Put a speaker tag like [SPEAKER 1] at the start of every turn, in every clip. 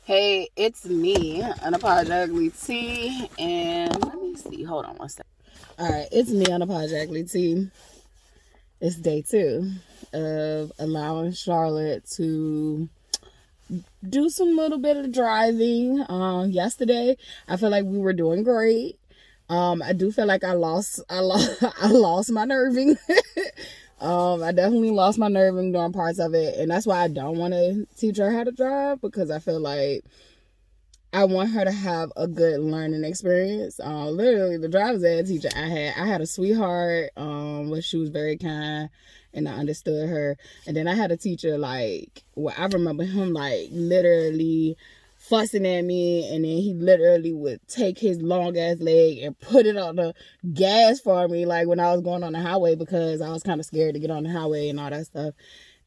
[SPEAKER 1] Hey, it's me, Unapologetically T, and let me see. Hold on one second. All right, it's me, Unapologetically T. It's day 2 of allowing Charlotte to do some little bit of driving. Yesterday, I feel like we were doing great. I do feel like I lost I lost my nerving. I definitely lost my nerving during parts of it, and that's why I don't want to teach her how to drive, because I feel like I want her to have a good learning experience. Literally, the driver's ed teacher I had a sweetheart, but she was very kind, and I understood her. And then I had a teacher I remember him literally fussing at me, and then he literally would take his long ass leg and put it on the gas for me, like when I was going on the highway, because I was kind of scared to get on the highway and all that stuff.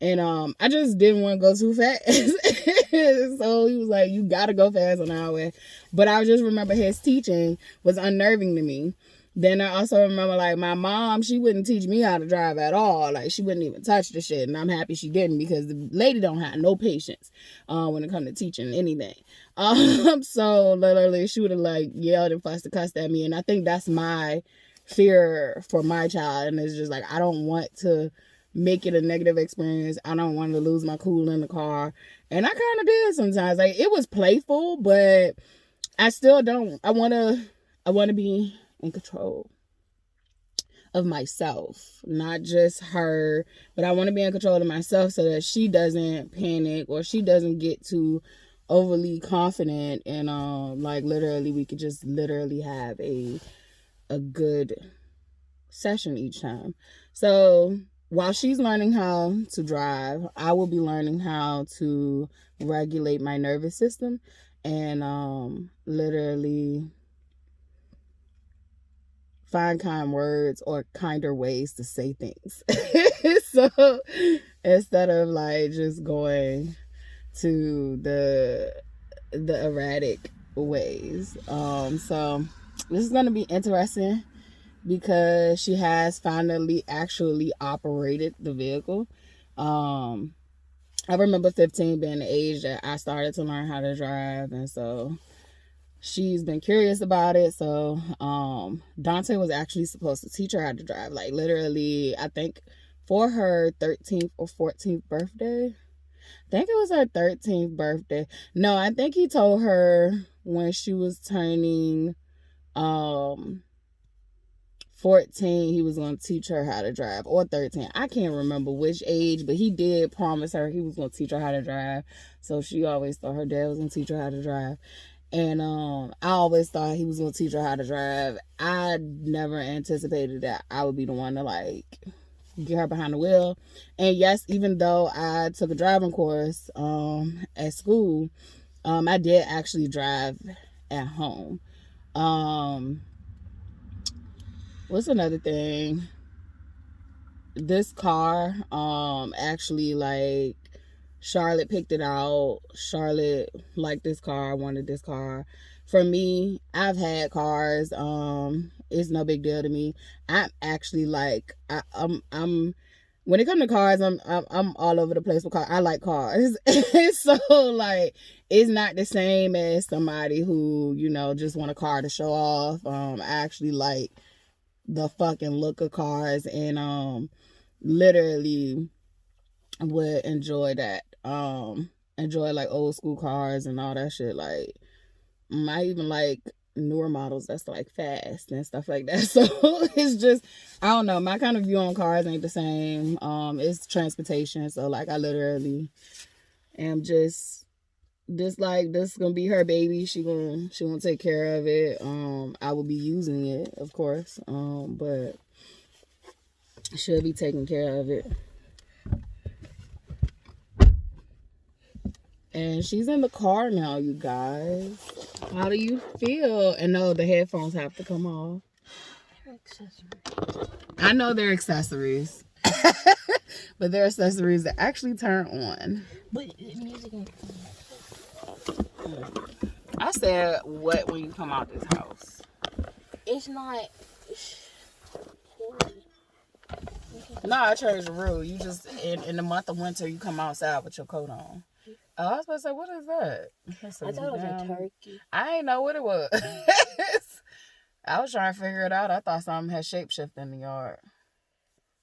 [SPEAKER 1] And I just didn't want to go too fast. So he was like, you gotta go fast on the highway. But I just remember his teaching was unnerving to me. Then I also remember, like, my mom, she wouldn't teach me how to drive at all. Like, she wouldn't even touch the shit. And I'm happy she didn't, because the lady don't have no patience when it comes to teaching anything. So literally she would have like yelled and fussed and cussed at me. And I think that's my fear for my child. And it's just like, I don't want to make it a negative experience. I don't want to lose my cool in the car. And I kind of did sometimes. Like, it was playful, but I still don't. I want to be in control of myself, not just her, but I want to be in control of myself so that she doesn't panic or she doesn't get too overly confident. And like, literally we could just literally have a good session each time. So while she's learning how to drive, I will be learning how to regulate my nervous system and literally find kind words or kinder ways to say things. So instead of like just going to the erratic ways. So this is gonna be interesting because she has finally actually operated the vehicle. I remember 15 being the age that I started to learn how to drive, and so she's been curious about it. So Dante was actually supposed to teach her how to drive, like literally, I think for her 13th or 14th birthday. I think it was her 13th birthday. No, I think he told her when she was turning 14, he was going to teach her how to drive, or 13. I can't remember which age, but he did promise her he was going to teach her how to drive. So she always thought her dad was going to teach her how to drive. And I always thought he was going to teach her how to drive. I never anticipated that I would be the one to like get her behind the wheel. And yes, even though I took a driving course at school, I did actually drive at home. What's another thing? This car, actually, like, Charlotte picked it out. Charlotte liked this car, wanted this car. For me, I've had cars. It's no big deal to me. I'm actually like, I'm when it comes to cars, I'm all over the place with cars. I like cars. So like, it's not the same as somebody who, just want a car to show off. I actually like the fucking look of cars, and literally would enjoy that. Enjoy like old school cars and all that shit. Like, I even like newer models that's like fast and stuff like that. So it's just, I don't know, my kind of view on cars ain't the same. It's transportation. So like, I literally am just like, this is gonna be her baby. She gonna take care of it. I will be using it, of course. But she'll be taking care of it. And she's in the car now, you guys. How do you feel? And no, the headphones have to come off. I know they're accessories. But they're accessories that actually turn on. But music ain't. I said, what when you come out this house? It's not. No, I changed the rule. You just, in the month of winter, you come outside with your coat on. Oh, I was about to say, what is that?
[SPEAKER 2] I thought it was a turkey.
[SPEAKER 1] I ain't know what it was. I was trying to figure it out. I thought something had shapeshifted in the yard.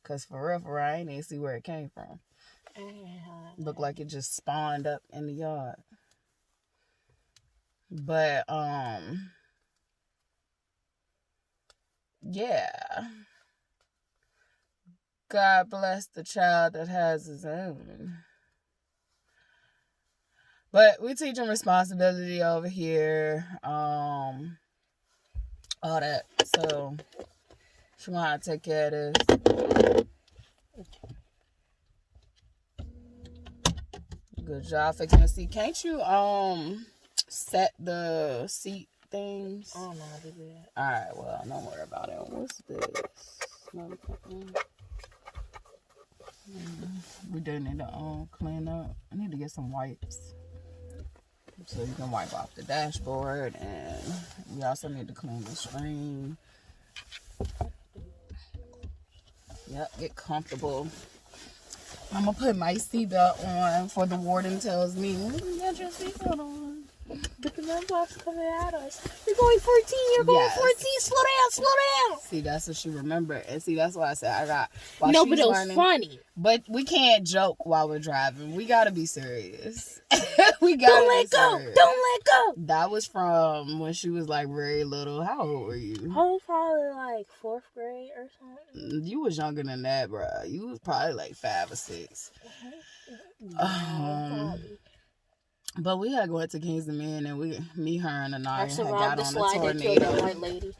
[SPEAKER 1] Because for real, I ain't even see where it came from. Looked like it just spawned up in the yard. But, yeah. God bless the child that has his own. But we teaching responsibility over here. All that. So she want to take care of this. Good job fixing the seat. Can't you set the seat things?
[SPEAKER 2] I don't know how to do that.
[SPEAKER 1] Alright, well, don't worry about it. What's this? We do need to clean up. I need to get some wipes. So you can wipe off the dashboard, and we also need to clean the screen. Yep, get comfortable. I'm gonna put my seatbelt on for the warden tells me, you got your seatbelt on.
[SPEAKER 2] But the number's coming at us. You're going 14, you're going 14, slow down.
[SPEAKER 1] See, that's what she remembered. And see, that's why I said I got...
[SPEAKER 2] No, but it was funny.
[SPEAKER 1] But we can't joke while we're driving. We gotta be serious. We gotta
[SPEAKER 2] Don't let go. Don't let go.
[SPEAKER 1] That was from when she was like very little. How old were you?
[SPEAKER 2] I was probably like 4th grade or something.
[SPEAKER 1] You was younger than that, bro. You was probably like 5 or 6. But we had went to Kingston Man, and me, her, and Anaya had got on the tornado.
[SPEAKER 2] White lady.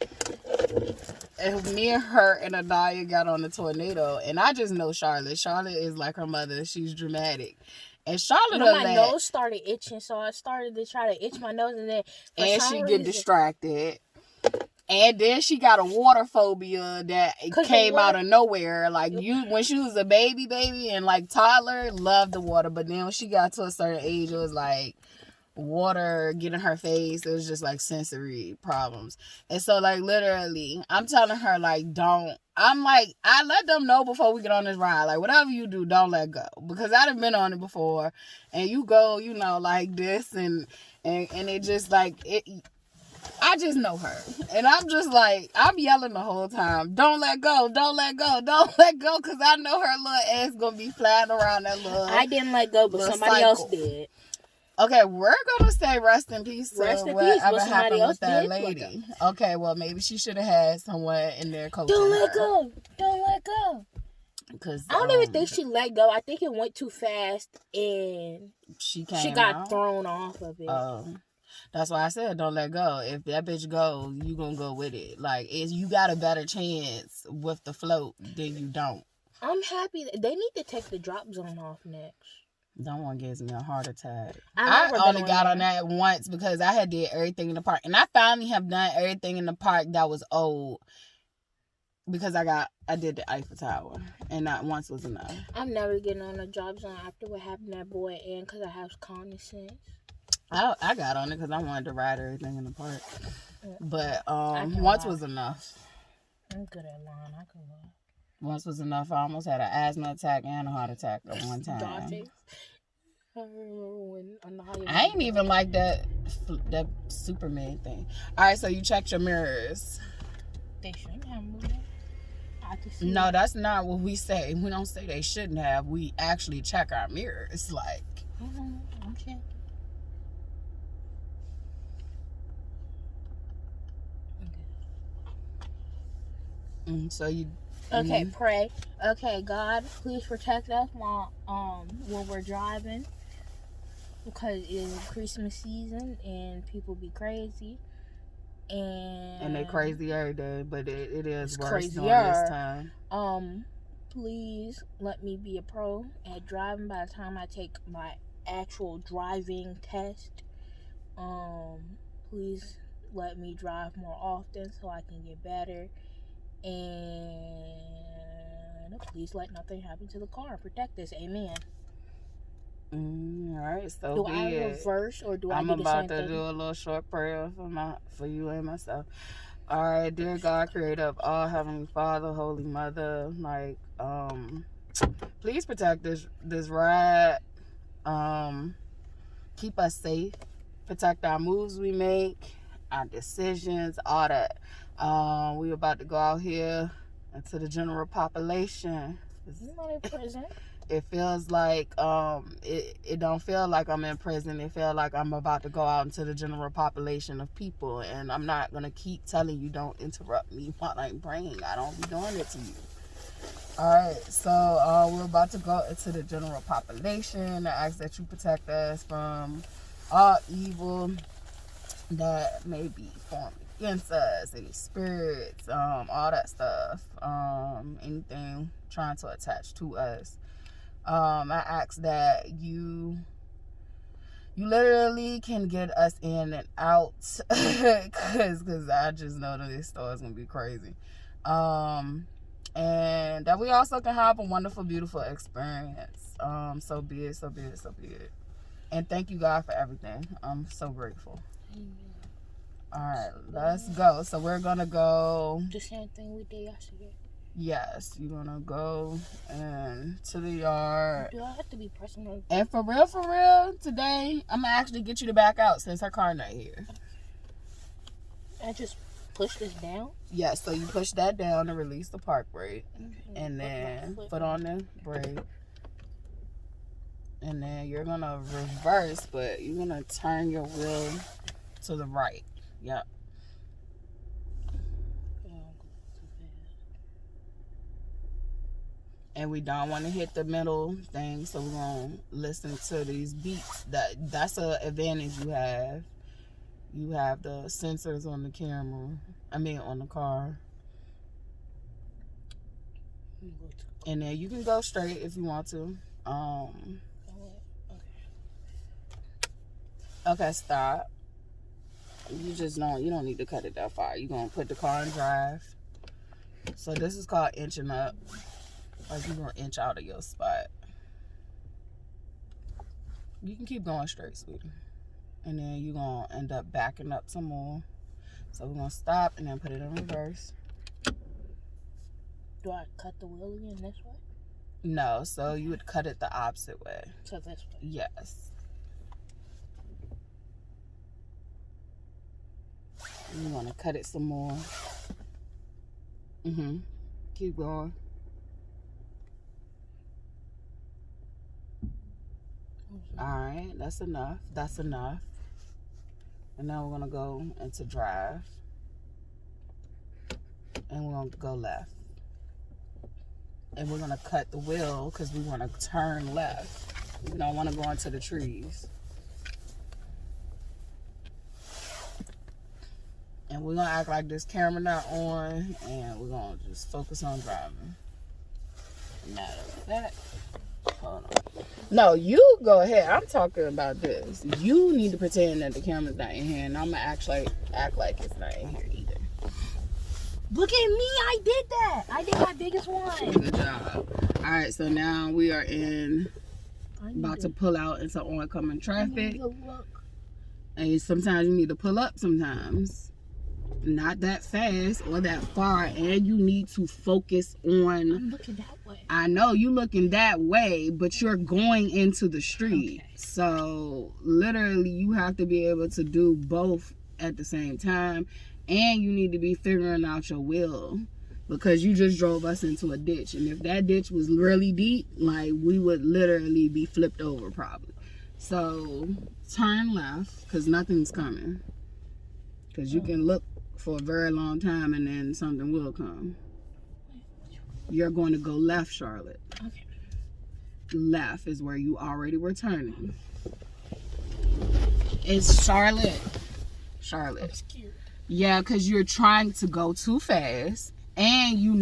[SPEAKER 1] And me and her and Anaya got on the tornado, and I just know Charlotte. Charlotte is like her mother. She's dramatic. And Charlotte,
[SPEAKER 2] my nose started itching, so I started to try to itch my nose, and
[SPEAKER 1] she get distracted. And then she got a water phobia that came out of nowhere. Like when she was a baby and like toddler, loved the water. But then when she got to a certain age, it was like water getting her face. It was just like sensory problems. And so like literally, I'm telling her like I let them know before we get on this ride. Like whatever you do, don't let go. Because I done been on it before. And you go, like this and it just like it. I just know her. And I'm just like, I'm yelling the whole time. Don't let go. Don't let go. Don't let go. Because I know her little ass going to be flying around that little...
[SPEAKER 2] I didn't let go, but somebody else did.
[SPEAKER 1] Okay, we're going to say rest in peace to whatever happened with that lady. Okay, well, maybe she should have had someone in there coaching
[SPEAKER 2] Don't let go. Don't let go.
[SPEAKER 1] Because
[SPEAKER 2] I don't even think she let go. I think it went too fast and she got thrown off of it.
[SPEAKER 1] That's why I said don't let go. If that bitch go, you gonna go with it. Like you got a better chance with the float than you don't.
[SPEAKER 2] I'm happy they need to take the drop zone off next.
[SPEAKER 1] That one gives me a heart attack. I only got on that once because I had did everything in the park, and I finally have done everything in the park that was old because I did the Eiffel Tower, and not once was enough.
[SPEAKER 2] I'm never getting on a drop zone after what happened to that boy, and because I have common sense.
[SPEAKER 1] I got on it because I wanted to ride everything in the park. But once was enough.
[SPEAKER 2] I'm good at lying. I can lie.
[SPEAKER 1] Once was enough. I almost had an asthma attack and a heart attack at one time.
[SPEAKER 2] I remember when
[SPEAKER 1] I ain't even like that Superman thing. All right, so you checked your mirrors.
[SPEAKER 2] They shouldn't have moved.
[SPEAKER 1] No, that's not what we say. We don't say they shouldn't have. We actually check our mirrors. Like,
[SPEAKER 2] I'm checking.
[SPEAKER 1] So you
[SPEAKER 2] okay, pray. Okay, God, please protect us while when we're driving, because it's Christmas season and people be crazy, and
[SPEAKER 1] they crazy every day, but it is worse during this time.
[SPEAKER 2] Please let me be a pro at driving by the time I take my actual driving test. Please let me drive more often so I can get better. And please let nothing happen to the car and protect us. Amen.
[SPEAKER 1] All right, so
[SPEAKER 2] do I reverse or do I do the same thing?
[SPEAKER 1] I'm about to do a little short prayer for you and myself. All right, dear God, creator of all, Heavenly Father, Holy Mother, like, please protect this ride. keep us safe, protect our moves we make, our decisions, all that. We about to go out here into the general population.
[SPEAKER 2] You're not in prison.
[SPEAKER 1] It feels like it don't feel like I'm in prison. It feels like I'm about to go out into the general population of people, and I'm not gonna keep telling you don't interrupt me while I'm praying. I don't be doing it to you. Alright, so we're about to go into the general population. I ask that you protect us from all evil that may be formed against us, any spirits, all that stuff, anything trying to attach to us. I ask that you literally can get us in and out, cause I just know that this store is gonna be crazy. And that we also can have a wonderful, beautiful experience. So be it, so be it, so be it. And thank you, God, for everything. I'm so grateful. All right, let's go. So we're gonna go.
[SPEAKER 2] The same thing we did yesterday.
[SPEAKER 1] Yes, you're gonna go to the yard.
[SPEAKER 2] Do I have to be personal?
[SPEAKER 1] And for real, today I'm gonna actually get you to back out since her car not here.
[SPEAKER 2] I just push this down.
[SPEAKER 1] Yeah, so you push that down to release the park brake, and then put on the brake, and then you're gonna reverse, but you're gonna turn your wheel to the right. Yep. And we don't want to hit the middle thing, so we're gonna listen to these beats. That's an advantage you have. You have the sensors on the camera. On the car. And then you can go straight if you want to. Okay, stop. You don't need to cut it that far. You're gonna put the car in drive. So this is called inching up. Like you're gonna inch out of your spot. You can keep going straight, sweetie. And then you're gonna end up backing up some more. So we're gonna stop and then put it in reverse.
[SPEAKER 2] Do I cut the wheel again this way?
[SPEAKER 1] No, so you would cut it the opposite way.
[SPEAKER 2] So this way?
[SPEAKER 1] Yes. You wanna cut it some more. Keep going. Alright, that's enough. And now we're gonna go into drive. And we're gonna go left. And we're gonna cut the wheel because we wanna turn left. We don't wanna go into the trees. And we're gonna act like this camera not on, and we're gonna just focus on driving. Matter of fact, hold on. No, you go ahead. I'm talking about this. You need to pretend that the camera's not in here, and I'm gonna act like it's not in here either.
[SPEAKER 2] Look at me, I did that. I did my biggest one.
[SPEAKER 1] Good job. All right, so now we are about to pull out into oncoming traffic. And sometimes you need to pull up sometimes. Not that fast or that far, and you need to focus on.
[SPEAKER 2] I'm looking that way.
[SPEAKER 1] I know you looking that way, but you're going into the street.
[SPEAKER 2] Okay.
[SPEAKER 1] So literally you have to be able to do both at the same time, and you need to be figuring out your will, because you just drove us into a ditch, and if that ditch was really deep, like, we would literally be flipped over probably. So turn left, because nothing's coming, because you can look for a very long time and then something will come. You're going to go left, Charlotte.
[SPEAKER 2] Okay.
[SPEAKER 1] Left is where you already were turning. It's Charlotte.
[SPEAKER 2] I'm scared.
[SPEAKER 1] Yeah, because you're trying to go too fast, and you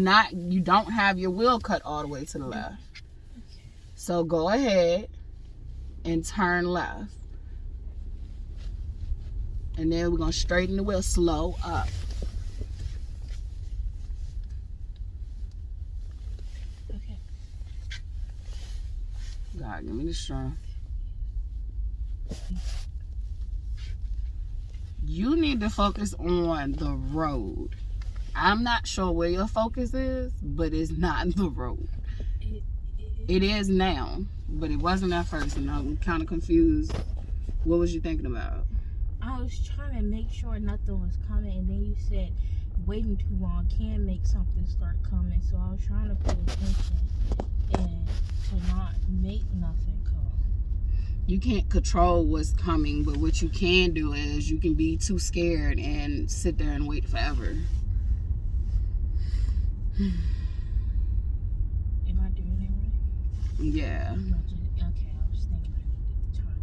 [SPEAKER 1] don't have your wheel cut all the way to the left.
[SPEAKER 2] Okay.
[SPEAKER 1] So go ahead and turn left. And then we're going to straighten the wheel, slow up.
[SPEAKER 2] Okay.
[SPEAKER 1] God, give me the strength. You need to focus on the road. I'm not sure where your focus is, but it's not the road. It is now, but it wasn't at first, and I'm kind of confused What was you thinking about?
[SPEAKER 2] I was trying to make sure nothing was coming, and then you said waiting too long can make something start coming. So I was trying to pay attention and to not make nothing come.
[SPEAKER 1] You can't control what's coming, but what you can do is you can be too scared and sit there and wait forever.
[SPEAKER 2] Am I doing it right?
[SPEAKER 1] Yeah.
[SPEAKER 2] Okay, I was thinking I needed the time.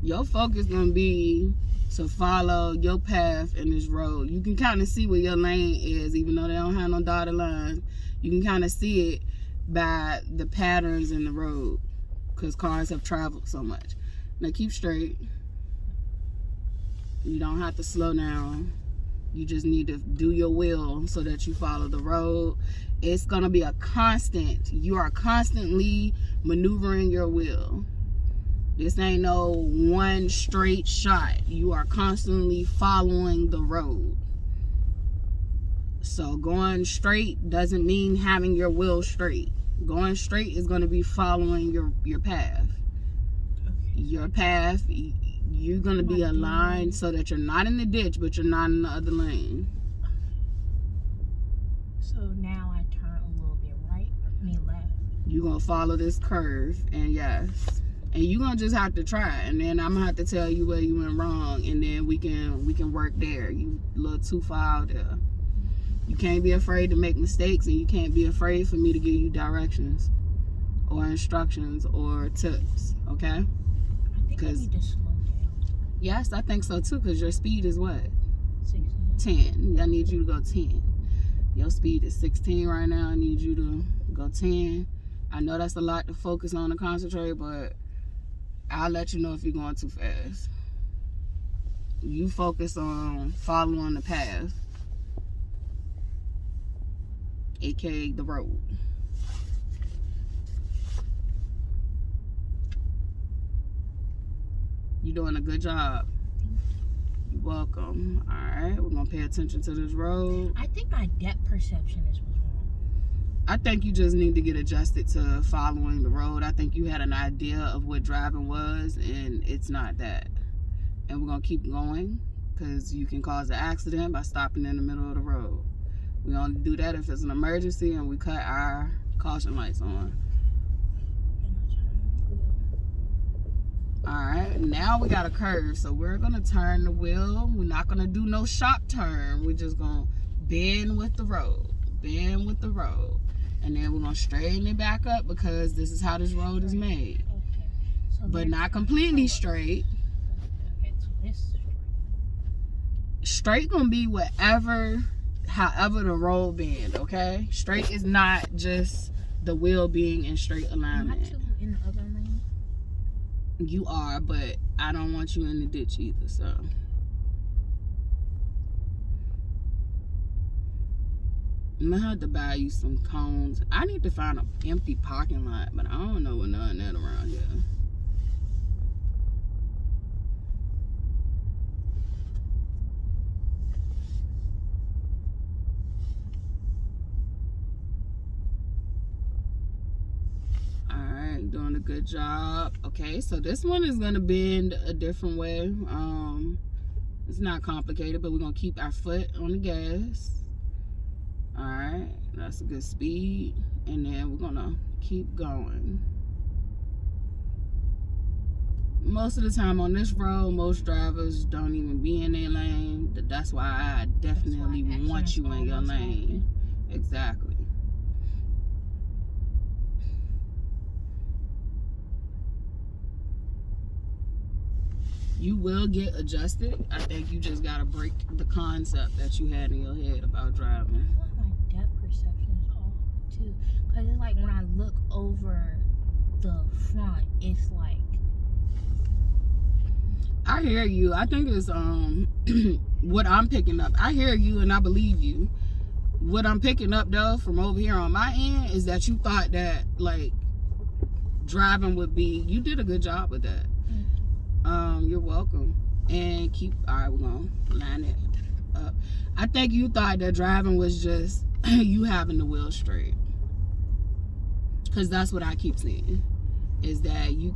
[SPEAKER 1] Your focus gonna be to follow your path in this road. You can kind of see where your lane is, even though they don't have no dotted lines. You can kind of see it by the patterns in the road, because cars have traveled so much. Now keep straight. You don't have to slow down. You just need to do your will so that you follow the road. It's gonna be a constant. You are constantly maneuvering your will. This ain't no one straight shot. You are constantly following the road. So going straight doesn't mean having your will straight. Going straight is going to be following your path. Your path, you're going to be aligned so that you're not in the ditch, but you're not in the other lane.
[SPEAKER 2] So now I turn a little bit right, left.
[SPEAKER 1] You're going to follow this curve, and yes. And you're going to just have to try, and then I'm going to have to tell you where you went wrong, and then we can work there. You a little too far out there. You can't be afraid to make mistakes, and you can't be afraid for me to give you directions or instructions or tips, okay?
[SPEAKER 2] I think I need to slow down.
[SPEAKER 1] Yes, I think so too, because your speed is what?
[SPEAKER 2] 16.
[SPEAKER 1] 10. I need you to go 10. Your speed is 16 right now. I need you to go 10. I know that's a lot to focus on and concentrate, but I'll let you know if you're going too fast. You focus on following the path, aka the road. You're doing a good job. You're welcome. Alright, we're gonna pay attention to this road.
[SPEAKER 2] I think my depth perception is what's wrong.
[SPEAKER 1] I think you just need to get adjusted to following the road. I think you had an idea of what driving was, and it's not that. And we're gonna keep going, because you can cause an accident by stopping in the middle of the road. We only do that if it's an emergency and we cut our caution lights on. Alright, now we got a curve, so we're gonna turn the wheel. We're not gonna do no sharp turn. We're just gonna bend with the road. Bend with the road. And then we're gonna straighten it back up, because this is how this road is made.
[SPEAKER 2] Okay. So
[SPEAKER 1] But not completely straight.
[SPEAKER 2] Okay, so this is
[SPEAKER 1] Straight gonna be however the road bend, okay? Straight is not just the wheel being in straight alignment.
[SPEAKER 2] Am I too in the other lane?
[SPEAKER 1] You are, but I don't want you in the ditch either, so. I'm gonna have to buy you some cones. I need to find an empty parking lot, but I don't know where none of that around here. Alright, doing a good job. Okay, so this one is gonna bend a different way. It's not complicated, but we're gonna keep our foot on the gas. Alright, that's a good speed. And then we're gonna keep going. Most of the time on this road, most drivers don't even be in their lane. That's why I definitely want you in your lane. Exactly. You will get adjusted. I think you just gotta break the concept that you had in your head about driving.
[SPEAKER 2] I feel like my depth perception is off too, because it's like when I look over the front, it's like.
[SPEAKER 1] I hear you. I think it's what I'm picking up. I hear you and I believe you. What I'm picking up though from over here on my end is that you thought that like driving would be. You did a good job with that. You're welcome. And alright, we're gonna line it up. I think you thought that driving was just you having the wheel straight, because that's what I keep seeing. is that you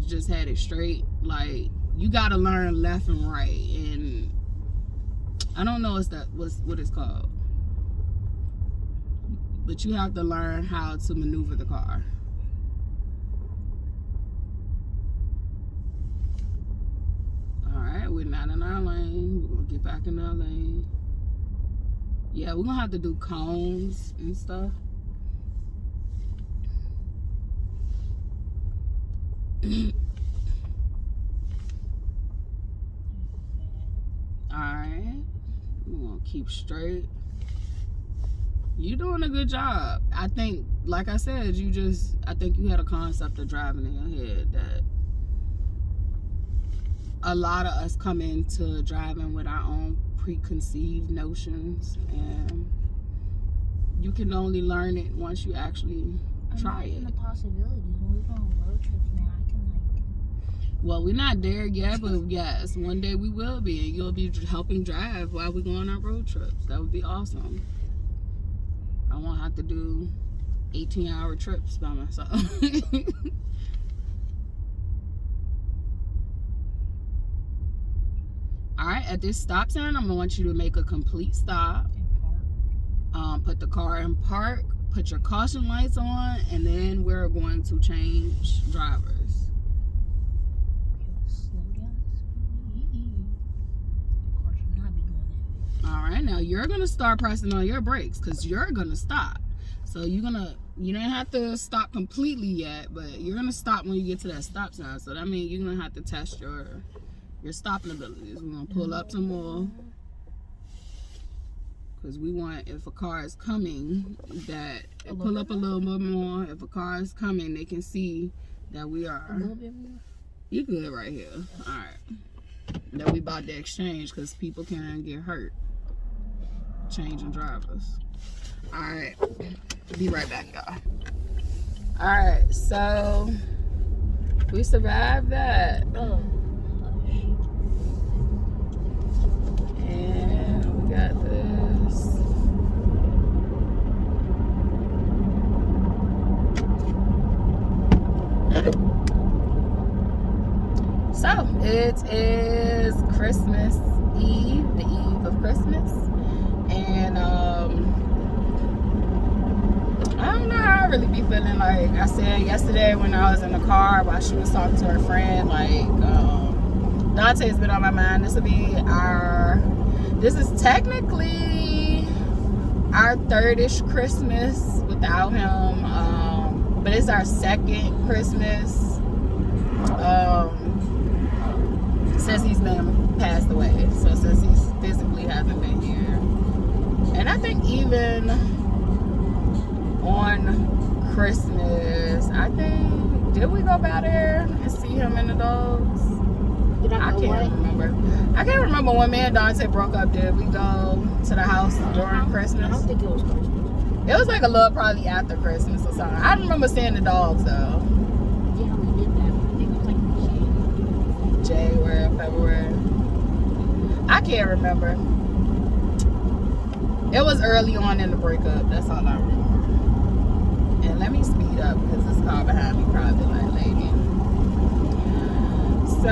[SPEAKER 1] just had it straight. Like, you gotta learn left and right, and I don't know what it's called, but you have to learn how to maneuver the car. All right, we're not in our lane. We're gonna get back in our lane. Yeah, we're gonna have to do cones and stuff. Alright, we're gonna keep straight. You're doing a good job. I think, like I said, I think you had a concept of driving in your head that a lot of us come into driving with our own preconceived notions, and you can only learn it once you actually try it.
[SPEAKER 2] The possibilities when we go on road trips now, I can
[SPEAKER 1] well, we're not there yet, but yes, one day we will be, and you'll be helping drive while we go on our road trips. That would be awesome. I won't have to do 18-hour trips by myself. All right, at this stop sign, I'm gonna want you to make a complete stop. Put the car in park, put your caution lights on, and then we're going to change drivers. All right, now you're gonna start pressing on your brakes because you're gonna stop. So you don't have to stop completely yet, but you're gonna stop when you get to that stop sign. So that means you're gonna have to test your stopping abilities. We're gonna pull up some more because we want, if a car is coming, that pull up a little bit more. If a car is coming, they can see that we are.
[SPEAKER 2] A little bit more.
[SPEAKER 1] You good right here. All right. That we about to exchange because people can get hurt changing drivers. All right. Be right back, y'all. All right. So we survived that.
[SPEAKER 2] Oh.
[SPEAKER 1] And we got this. So it is Christmas Eve, the eve of Christmas, and I don't know how I really be feeling. Like I said yesterday when I was in the car while she was talking to her friend, like Dante's been on my mind. This is technically our third-ish Christmas without him, but it's our second Christmas since he's been passed away. So since he's physically hasn't been here, and I think even on Christmas, did we go by there and see him and the dogs? I can't remember. I can't remember when me and Dante broke up. Did we go to the house during Christmas?
[SPEAKER 2] I don't think it was Christmas.
[SPEAKER 1] It was like a little probably after Christmas or something. I don't remember seeing the dogs though.
[SPEAKER 2] Yeah, we did that. I think it was like
[SPEAKER 1] January, February. I can't remember. It was early on in the breakup. That's all I remember. And let me speed up because this car behind me probably like lady. So,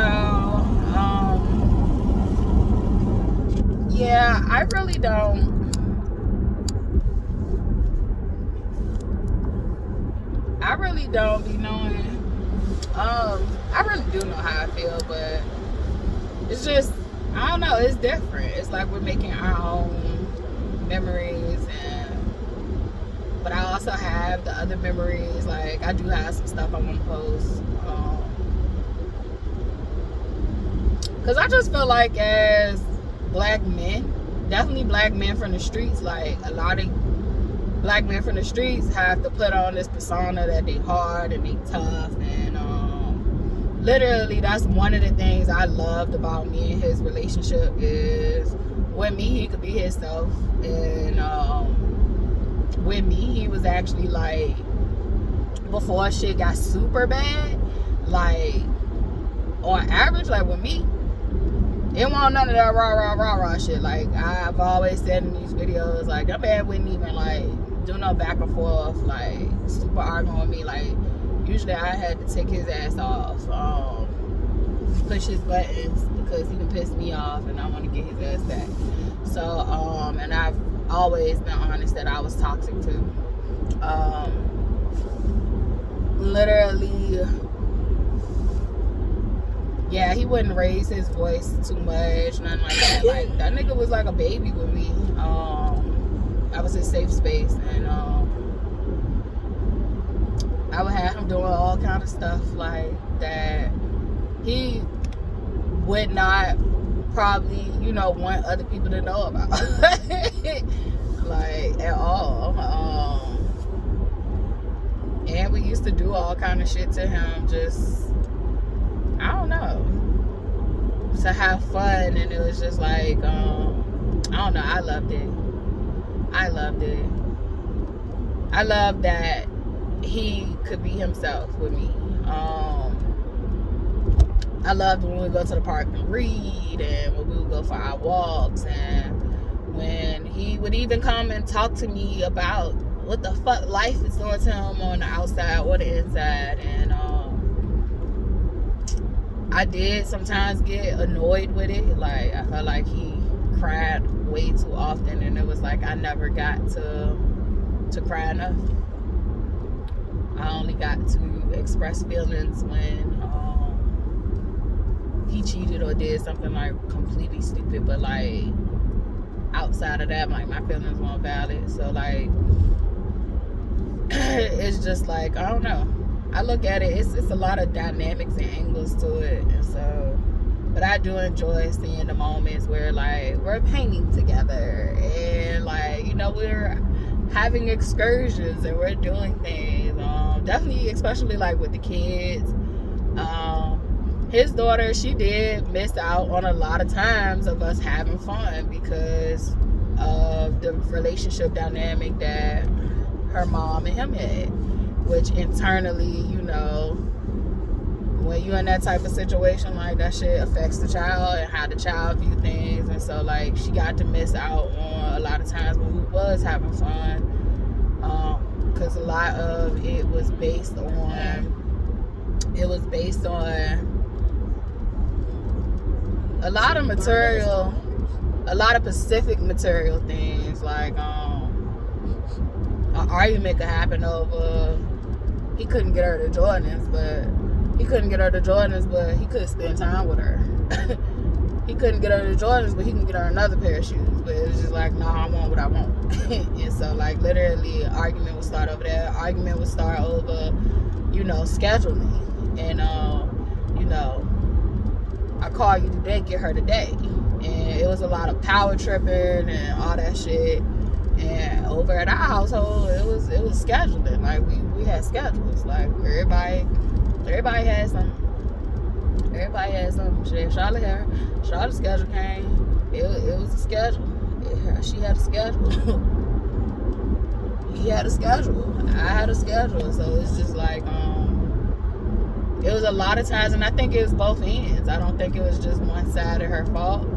[SPEAKER 1] yeah, I really don't. Be knowing. I really do know how I feel, but it's just, I don't know. It's different. It's like we're making our own memories, but I also have the other memories. Like I do have some stuff I want to post. Because I just feel like as black men, definitely black men from the streets, like a lot of black men from the streets have to put on this persona that they hard and they tough, and literally that's one of the things I loved about me and his relationship is with me he could be himself, and with me he was actually like, before shit got super bad, like on average, like with me, it wasn't none of that rah shit. Like I've always said in these videos, like that man wouldn't even like do no back and forth, like super arguing with me. Like, you usually I had to take his ass off, push his buttons, because he done pissed me off and I want to get his ass back. So, and I've always been honest that I was toxic too. Literally, yeah, he wouldn't raise his voice too much, nothing like that. Like, that nigga was like a baby with me. I was his safe space, and I would have him doing all kind of stuff like that he would not probably, you know, want other people to know about. Like, at all. And we used to do all kind of shit to him, just, I don't know, to have fun. And it was just like, I don't know, I loved it. I loved that he could be himself with me. I loved when we would go to the park and read, and when we would go for our walks, and when he would even come and talk to me about what the fuck life is doing to him on the outside or the inside. And I did sometimes get annoyed with it. Like, I felt like he cried way too often, and it was like I never got to cry enough. I only got to express feelings when he cheated or did something like completely stupid. But like, outside of that, like, my feelings weren't valid. So like, it's just like, I don't know, I look at it, it's a lot of dynamics and angles to it. And so, but I do enjoy seeing the moments where like we're painting together, and like, you know, we're having excursions and we're doing things. Definitely, especially like with the kids. His daughter, she did miss out on a lot of times of us having fun because of the relationship dynamic that her mom and him had, which internally, you know, when you're in that type of situation, like, that shit affects the child and how the child view things. And so like, she got to miss out on a lot of times when we was having fun, because a lot of it was based on a lot of material, a lot of specific material things. Like, an argument could happen over, he couldn't get her the Jordans, but he could spend time with her. He couldn't get her the Jordans, but he can get her another pair of shoes. But it was just like, no, I want what I want. And so like, literally, an argument would start over there. Argument would start over, you know, scheduling. And you know, I call you today, get her today. And it was a lot of power tripping and all that shit. And over at our household, it was scheduling. Like, we had schedules. Like, everybody had something. Everybody had something. Charlotte had Charlotte's schedule came. It was a schedule. She had a schedule. He had a schedule. I had a schedule. So it's just like, it was a lot of times, and I think it was both ends. I don't think it was just one side of her fault.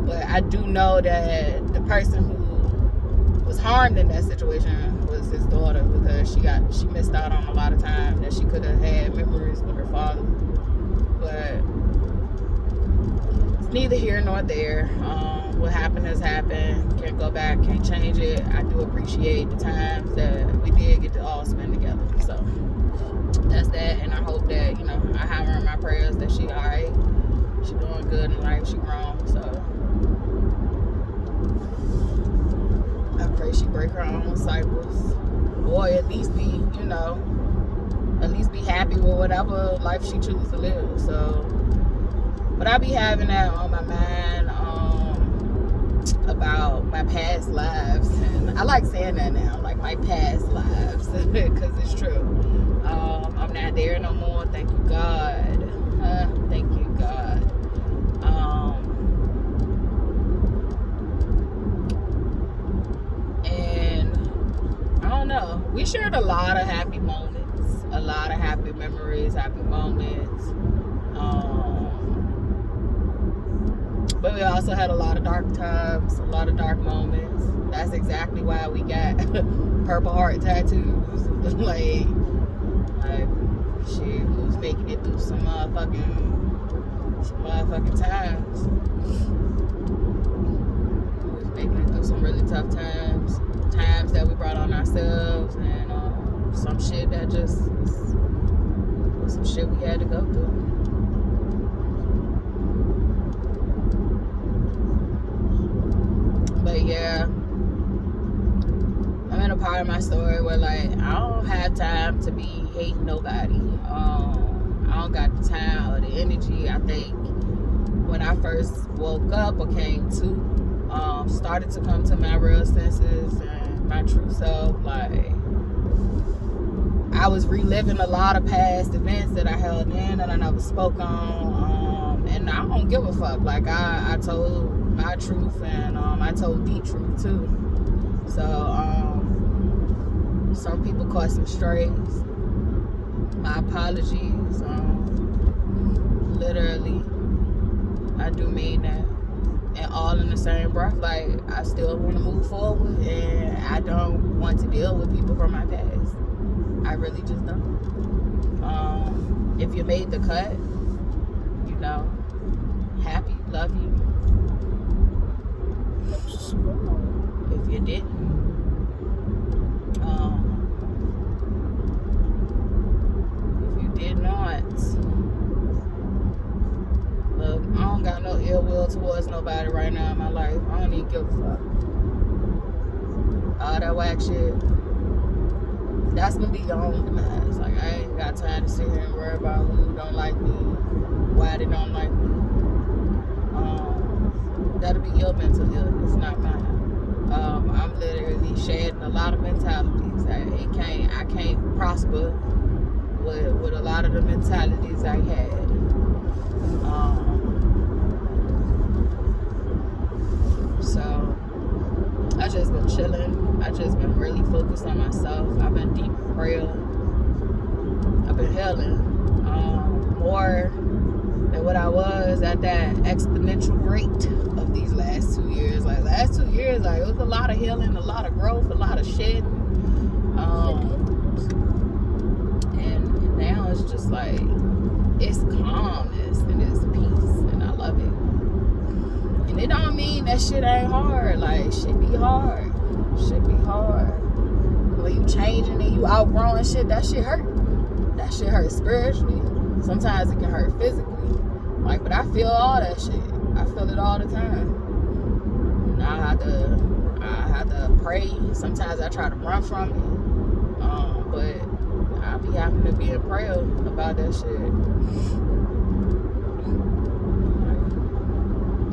[SPEAKER 1] But I do know that the person who was harmed in that situation was his daughter, because she missed out on a lot of time that she could have had memories with her father. But it's neither here nor there. What happened has happened. Can't go back, can't change it. I do appreciate the times that we did get to all spend together. So that's that, and I hope that, you know, I have her in my prayers that she alright. She doing good in life, she grown. So I pray she break her own cycles, or at least be, you know, happy with whatever life she chooses to live. So, but I be having that on my mind, about my past lives, and I like saying that now, like my past lives, because it's true. I'm not there no more. Thank you, God. Thank you, God. And I don't know. We shared a lot of happy moments, a lot of happy memories, happy moments. But we also had a lot of dark times, a lot of dark moments. That's exactly why we got Purple Heart tattoos. Like, Like, shit, we was making it through some motherfucking times. We was making it through some really tough times. Times that we brought on ourselves, and some shit that just was some shit we had to go through. But yeah, I'm in a part of my story where, like, I don't have time to be hating nobody. I don't got the time or the energy. I think when I first woke up or came to, started to come to my real senses and my true self, like, I was reliving a lot of past events that I held in that I never spoke on, and I don't give a fuck. Like, I told my truth, and I told the truth too. So some people caught some strays. My apologies. Literally, I do mean that. And all in the same breath, like, I still want to move forward, and I don't want to deal with people from my past. I really just don't. If you made the cut, you know, happy, love you. If you didn't, if you did not, look, I don't got no ill will towards nobody right now in my life. I don't even give a fuck. All that whack shit, that's gonna be your own demise. Like, I ain't got time to sit here and worry about who don't like me, why they don't like me. That'll be your mental illness, not mine. I'm literally shedding a lot of mentalities. I can't prosper with a lot of the mentalities I had. So I just been chilling. I just been really focused on myself. I've been deep in prayer. I've been healing more than what I was at that exponential rate of these last 2 years. Like, last 2 years, like, it was a lot of healing, a lot of growth, a lot of shedding. And now it's just like, it's calmness and it's peace, and I love it. And it don't mean that shit ain't hard. Like, shit be hard. Shit be hard. When you changing and you outgrowing shit, that shit hurt. That shit hurt spiritually. Sometimes it can hurt physically. Like, but I feel all that shit. I feel it all the time. And I have to pray. Sometimes I try to run from it. But I be having to be in prayer about that shit. Like,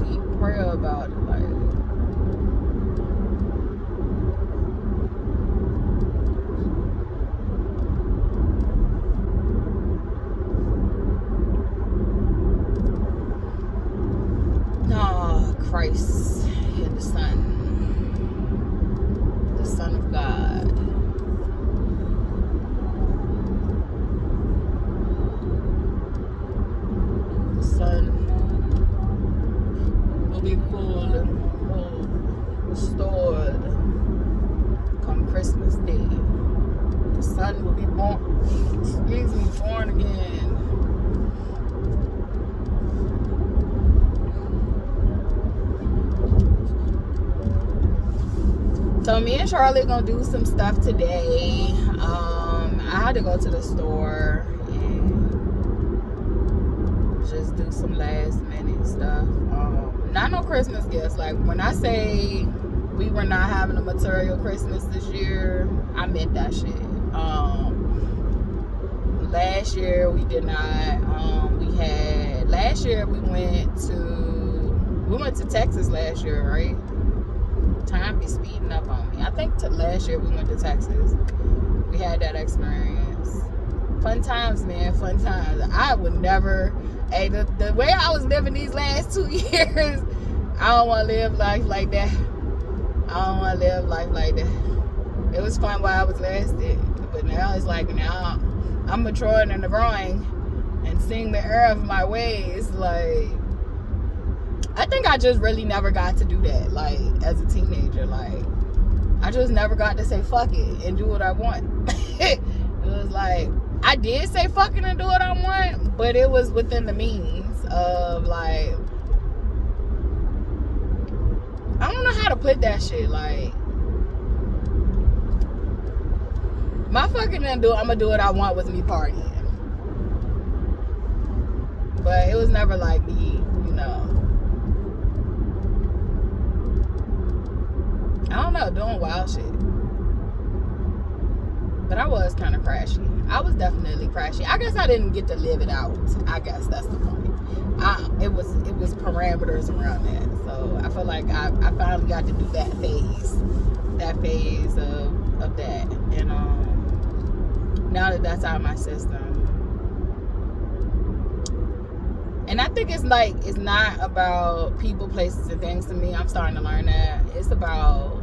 [SPEAKER 1] deep prayer about it. Like, Christ and the Son of God. The Son will be full and whole, restored come Christmas Day. The Son will be born again. So me and Charlotte gonna do some stuff today. I had to go to the store and just do some last minute stuff. Not no Christmas gifts. Like, when I say we were not having a material Christmas this year, I meant that shit. Last year we did not. Last year we went to Texas last year, right? Time be speeding up on me. I think last year we went to Texas. We had that experience. Fun times, man. Fun times. I would never. Hey, the way I was living these last 2 years, I don't want to live life like that. I don't want to live life like that. It was fun while I was lasting, but now it's like, now I'm maturing and growing and seeing the error of my ways. Like, I think I just really never got to do that, like, as a teenager. Like, I just never got to say fuck it and do what I want. It was like, I did say fucking and do what I want, but it was within the means of like, I don't know how to put that shit. Like, my fucking and do, I'm gonna do what I want with me partying. But it was never like me, you know. I don't know, doing wild shit. But I was kind of crashy. I was definitely crashy. I guess I didn't get to live it out. I guess that's the point. It was parameters around that. So I feel like I finally got to do that phase of that. And now that that's out of my system. And I think it's not about people, places, and things to me. I'm starting to learn that. It's about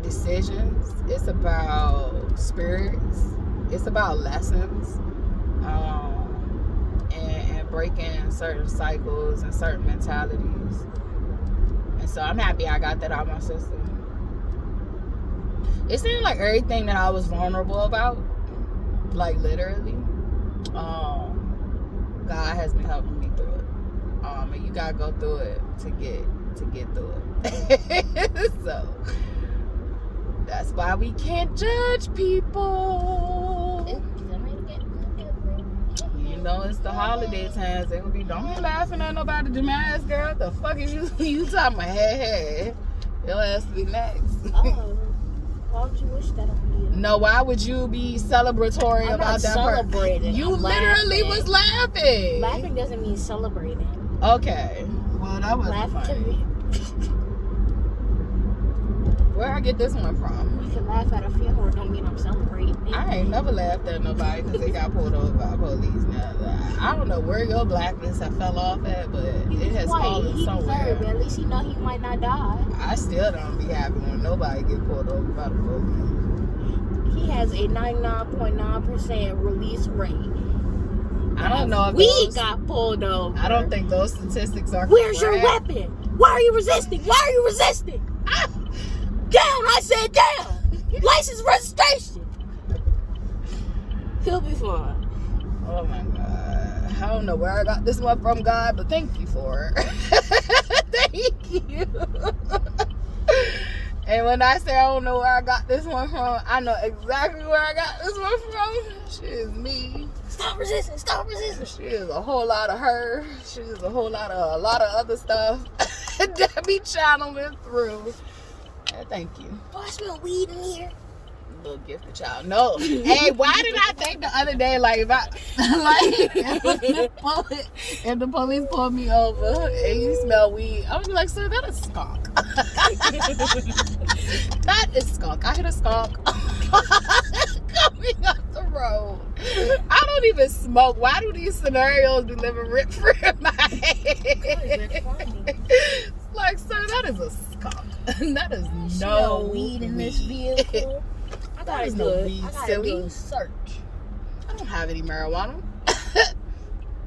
[SPEAKER 1] decisions. It's about spirits. It's about lessons. And breaking certain cycles and certain mentalities. And so I'm happy I got that out of my system. It seemed like everything that I was vulnerable about, like literally, God has been helping me through it. And you gotta go through it to get through it. So that's why we can't judge people. You know, it's the holiday times. They will be, don't be laughing at nobody, Jamass girl. The fuck is you talking about? Hey, your ass be next.
[SPEAKER 2] Oh, why would you wish that on you?
[SPEAKER 1] No, why would you be celebratory
[SPEAKER 2] I'm
[SPEAKER 1] about
[SPEAKER 2] not
[SPEAKER 1] that
[SPEAKER 2] celebrating.
[SPEAKER 1] You
[SPEAKER 2] I'm
[SPEAKER 1] literally
[SPEAKER 2] laughing.
[SPEAKER 1] was laughing.
[SPEAKER 2] Laughing doesn't mean celebrating.
[SPEAKER 1] Okay. Well, that was
[SPEAKER 2] Laugh to
[SPEAKER 1] funny.
[SPEAKER 2] me.
[SPEAKER 1] Where I get this one from?
[SPEAKER 2] You can laugh at a funeral, don't mean I'm celebrating.
[SPEAKER 1] I ain't never laughed at nobody because they got pulled over by police. Now, I don't know where your blackness have fell off at, but it has fallen somewhere.
[SPEAKER 2] Deserved it. At least he know he might not die.
[SPEAKER 1] I still don't be happy when nobody get pulled over by the police.
[SPEAKER 2] He has a 99.9% release rate.
[SPEAKER 1] I don't know if
[SPEAKER 2] we got pulled over.
[SPEAKER 1] I don't think those statistics are
[SPEAKER 2] Where's your
[SPEAKER 1] correct.
[SPEAKER 2] weapon? Why are you resisting? Why are you resisting? Down! I said down! License registration! He'll be fine.
[SPEAKER 1] Oh my God. I don't know where I got this one from, God, but thank you for it. Thank you. And when I say I don't know where I got this one from, I know exactly where I got this one from. She is me.
[SPEAKER 2] Stop resisting! Stop resisting!
[SPEAKER 1] She is a whole lot of her. She is a lot of other stuff that be channeling through. Thank you.
[SPEAKER 2] Oh, I smell weed in here.
[SPEAKER 1] Little gift to child. No. Hey, why did I think the other day, like, if the police pulled me over and you smell weed, I would be like, sir, that is skunk. That is skunk. I hit a skunk coming up the road. I don't even smoke. Why do these scenarios be living rip free in my head? Like, sir, that is a skunk. That is no
[SPEAKER 2] weed in this vehicle. I gotta do a search.
[SPEAKER 1] I don't have any marijuana. I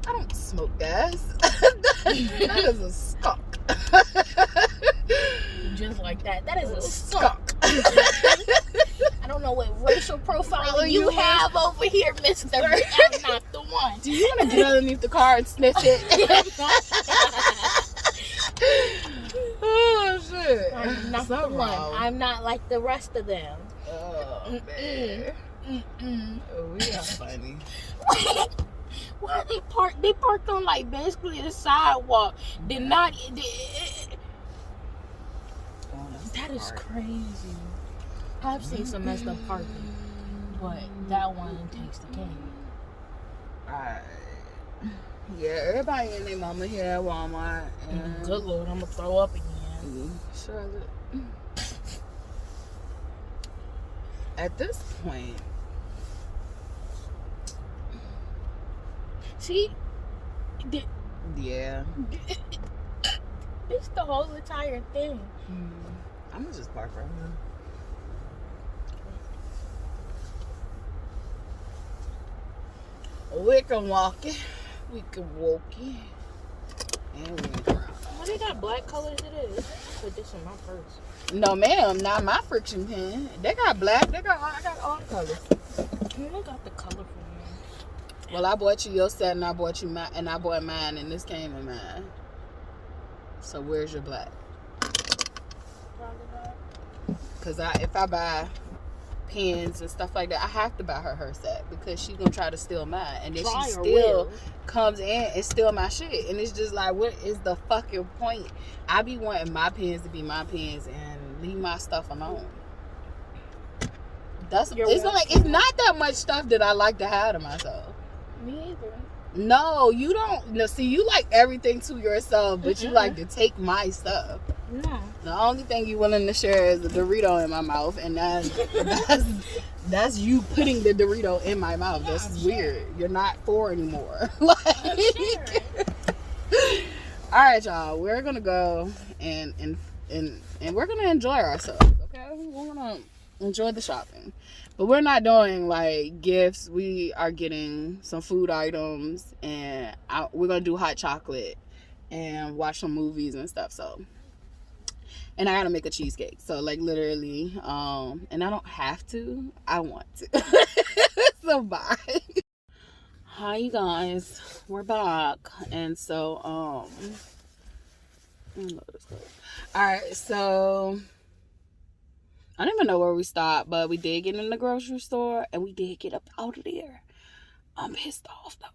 [SPEAKER 1] don't smoke gas. That is a skunk.
[SPEAKER 2] Just like that. That is a skunk. I don't know what racial profiling you have over here, mister. I'm not the one.
[SPEAKER 1] Do you want to get underneath the car and sniff it? Oh, shit.
[SPEAKER 2] I'm not the one. I'm not like the rest of them.
[SPEAKER 1] Oh, man. Oh, we are funny.
[SPEAKER 2] Why they parked? They parked on like basically the sidewalk. Did not. That is crazy. I've seen some messed up parking, but that one takes the cake.
[SPEAKER 1] Alright. Yeah, everybody and their mama here at Walmart. And
[SPEAKER 2] good Lord, I'm gonna throw up again.
[SPEAKER 1] Charlotte. At this point,
[SPEAKER 2] see,
[SPEAKER 1] yeah,
[SPEAKER 2] it's the whole entire thing.
[SPEAKER 1] I'm gonna just park right here. We can walk it. We can walk it. And we in Corona.
[SPEAKER 2] Well, they got black colors. It is. Put this in my purse.
[SPEAKER 1] No, ma'am, not my friction pen. They got black. I got all the colors.
[SPEAKER 2] You got the colorful ones.
[SPEAKER 1] Well, I bought you your set, and I bought you mine, and I bought mine, and this came in mine. So where's your black? Because if I buy pens and stuff like that, I have to buy her set because she's gonna try to steal mine, and then she still comes in and steal my shit, and it's just like, what is the fucking point? I be wanting my pens to be my pens and leave my stuff alone. It's not that much stuff that I like to have to myself.
[SPEAKER 2] Me either.
[SPEAKER 1] No, you don't. No, see, you like everything to yourself, but you like to take my stuff.
[SPEAKER 2] No.
[SPEAKER 1] The only thing you willing to share is a Dorito in my mouth, and that's you putting the Dorito in my mouth. This is weird. You're not 4 anymore. Like, all right, y'all. We're gonna go and we're gonna enjoy ourselves. Okay, we're gonna enjoy the shopping, but we're not doing like gifts. We are getting some food items, and we're gonna do hot chocolate and watch some movies and stuff. So. And I gotta make a cheesecake. So like literally, and I don't have to. I want to. So bye. Hi you guys. We're back. And so alright, so I don't even know where we stopped, but we did get in the grocery store and we did get up out of there. I'm pissed off though.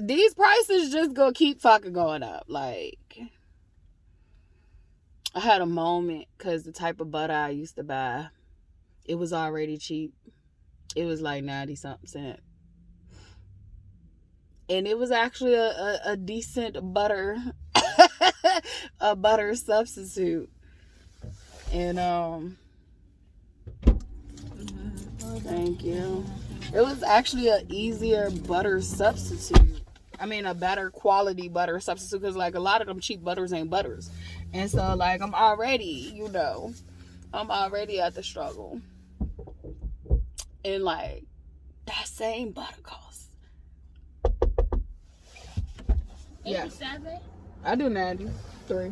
[SPEAKER 1] These prices just gonna keep fucking going up. Like, I had a moment because the type of butter I used to buy, it was already cheap. It was like 90-something cents. And it was actually a decent butter, a butter substitute. And, thank you. It was actually an easier butter substitute. I mean, a better quality butter substitute, because like a lot of them cheap butters ain't butters. And so like I'm already at the struggle. And like that same butter costs.
[SPEAKER 2] 87?
[SPEAKER 1] Yeah. I do 93.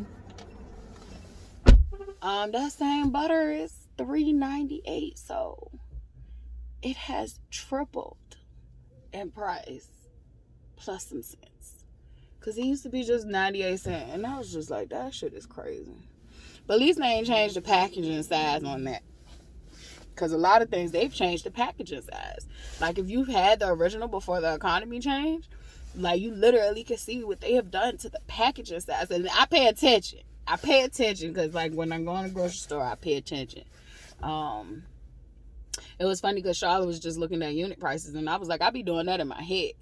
[SPEAKER 1] That same butter is $3.98, so it has tripled in price. Plus some cents. Because it used to be just 98 cents. And I was just like, that shit is crazy. But at least they ain't changed the packaging size on that. Because a lot of things, they've changed the packaging size. Like, if you've had the original before the economy changed, like, you literally can see what they have done to the packaging size. And I pay attention. Because, like, when I go in the grocery store, I pay attention. It was funny because Charlotte was just looking at unit prices, and I was like, I be doing that in my head.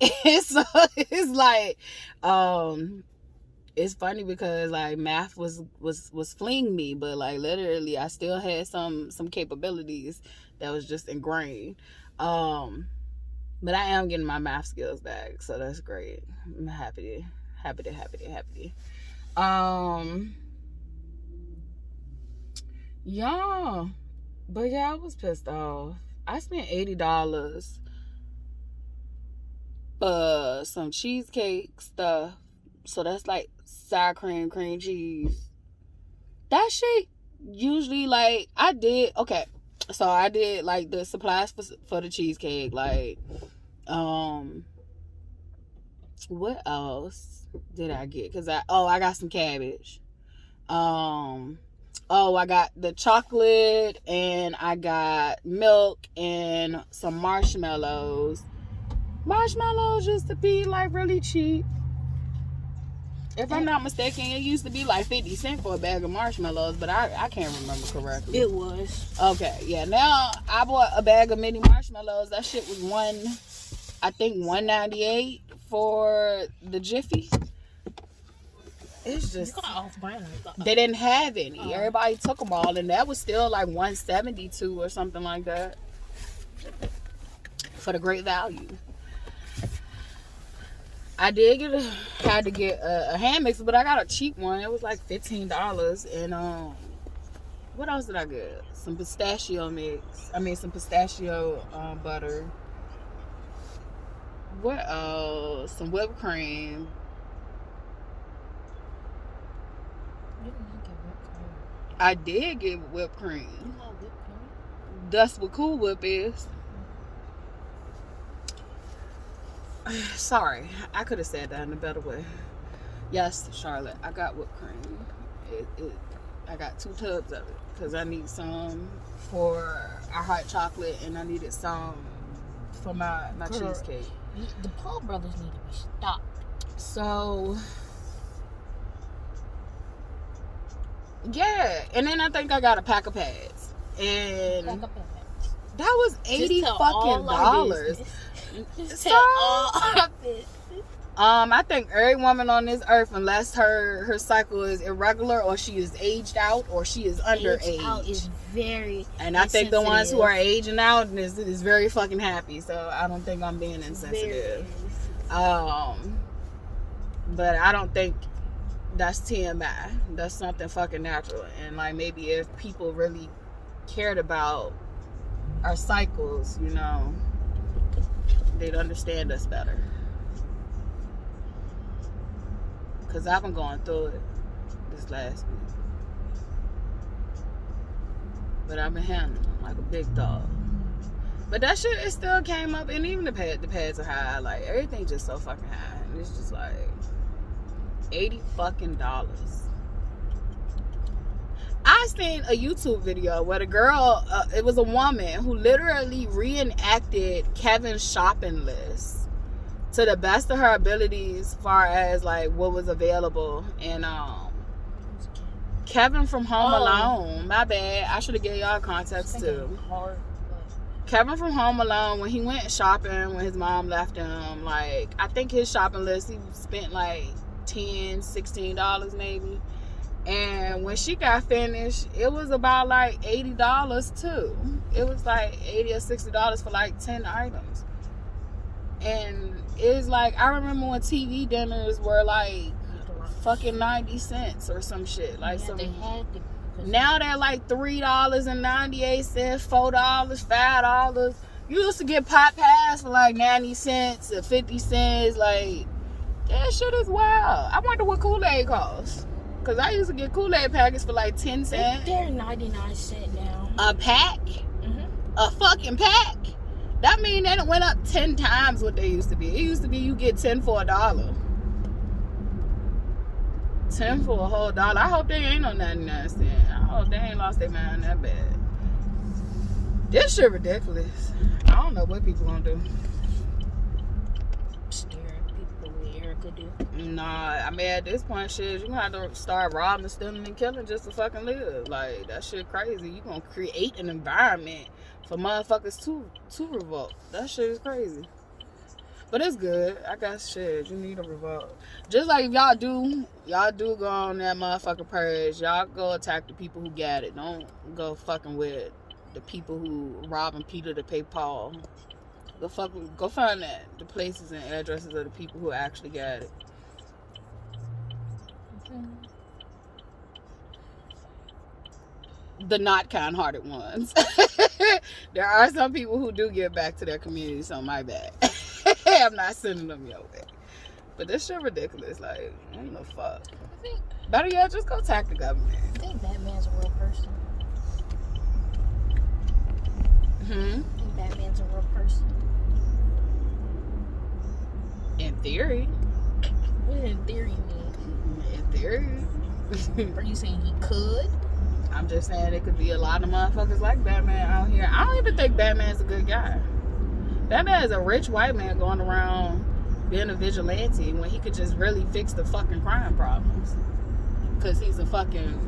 [SPEAKER 1] So it's like, it's funny because like math was fleeing me, but like literally I still had some capabilities that was just ingrained. But I am getting my math skills back, so that's great. I'm happy. Yeah. But yeah, I was pissed off. I spent $80 for some cheesecake stuff. So that's like sour cream, cream cheese. That shit usually like I did like the supplies for the cheesecake. Like, what else did I get? Cause I got some cabbage. I got the chocolate, and I got milk and some marshmallows. Marshmallows used to be like really cheap. If I'm not mistaken, it used to be like 50 cents for a bag of marshmallows, but I can't remember correctly.
[SPEAKER 2] It was.
[SPEAKER 1] Okay, yeah. Now I bought a bag of mini marshmallows. That shit was $1.98 for the Jiffy. It's just they didn't have any. Everybody took them all, and that was still like $1.72 or something like that for the great value. I did had to get a hand mixer, but I got a cheap one. It was like $15. And what else did I get? Some pistachio butter. What else? Some whipped cream. I did get whipped cream.
[SPEAKER 2] You love whipped cream?
[SPEAKER 1] That's what Cool Whip is. Sorry, I could have said that in a better way. Yes, Charlotte, I got whipped cream. I got 2 tubs of it because I need some for our hot chocolate and I needed some for my cheesecake.
[SPEAKER 2] The Paul brothers need to be stopped.
[SPEAKER 1] So, yeah, and then I think I got a pack of pads, and
[SPEAKER 2] Pack up
[SPEAKER 1] that was $80 fucking.
[SPEAKER 2] Just
[SPEAKER 1] So,
[SPEAKER 2] tell all our business.
[SPEAKER 1] I think every woman on this earth, unless her cycle is irregular or she is aged out or she is underage,
[SPEAKER 2] Aged out is very
[SPEAKER 1] and I think the ones who are aging out is very fucking happy. So I don't think I'm being insensitive. But I don't think that's TMI. That's something fucking natural. And like maybe if people really cared about our cycles, you know, they'd understand us better. Cause I've been going through it this last week, but I've been handling it like a big dog. But that shit, it still came up, and even the pads are high. Like everything just so fucking high, and it's just like $80 fucking. I seen a YouTube video where the girl, it was a woman who literally reenacted Kevin's shopping list to the best of her abilities, as far as like what was available. And Kevin from Home Alone, my bad, I should have gave y'all context too. Kevin from Home Alone, when he went shopping when his mom left him, like I think his shopping list, he spent like $10, $16 maybe. And when she got finished, it was about like $80 too. It was like $80 or $60 for like 10 items. And it's like, I remember when TV dinners were like fucking 90 cents or some shit. Like now they're like $3.98, $4, $5. You used to get pot pies for like 90 cents or 50 cents. Like, that shit is wild. I wonder what Kool-Aid costs. Because I used to get Kool-Aid packets for like 10 cents.
[SPEAKER 2] They're 99 cents now.
[SPEAKER 1] A pack? Mm-hmm. A fucking pack? That mean they done went up 10 times what they used to be. It used to be you get 10 for $1. 10 for a whole dollar. I hope they ain't on 99 cents. I hope they ain't lost their mind that bad. This shit ridiculous. I don't know what people gonna do.
[SPEAKER 2] Stare at people the way Erica do.
[SPEAKER 1] Nah, I mean at this point, shit, you gonna have to start robbing, stealing, and killing just to fucking live. Like that shit crazy. You gonna create an environment for motherfuckers to revolt. That shit is crazy. But it's good. I got shit. You need a revolt. Just like if y'all do go on that motherfucking purge. Y'all go attack the people who got it. Don't go fucking with the people who robbing Peter to pay Paul. Go find the places and addresses of the people who actually got it. The not kind-hearted ones. There are some people who do give back to their community, so my bad. I'm not sending them your way. But this shit ridiculous. Like, what the fuck? Better yet, just go attack the government.
[SPEAKER 2] I think Batman's a real person. I think Batman's a real person.
[SPEAKER 1] In theory.
[SPEAKER 2] What does in theory mean?
[SPEAKER 1] In theory.
[SPEAKER 2] Are you saying he could?
[SPEAKER 1] I'm just saying it could be a lot of motherfuckers like Batman out here. I don't even think Batman's a good guy. Batman is a rich white man going around being a vigilante when he could just really fix the fucking crime problems. Because he's a fucking...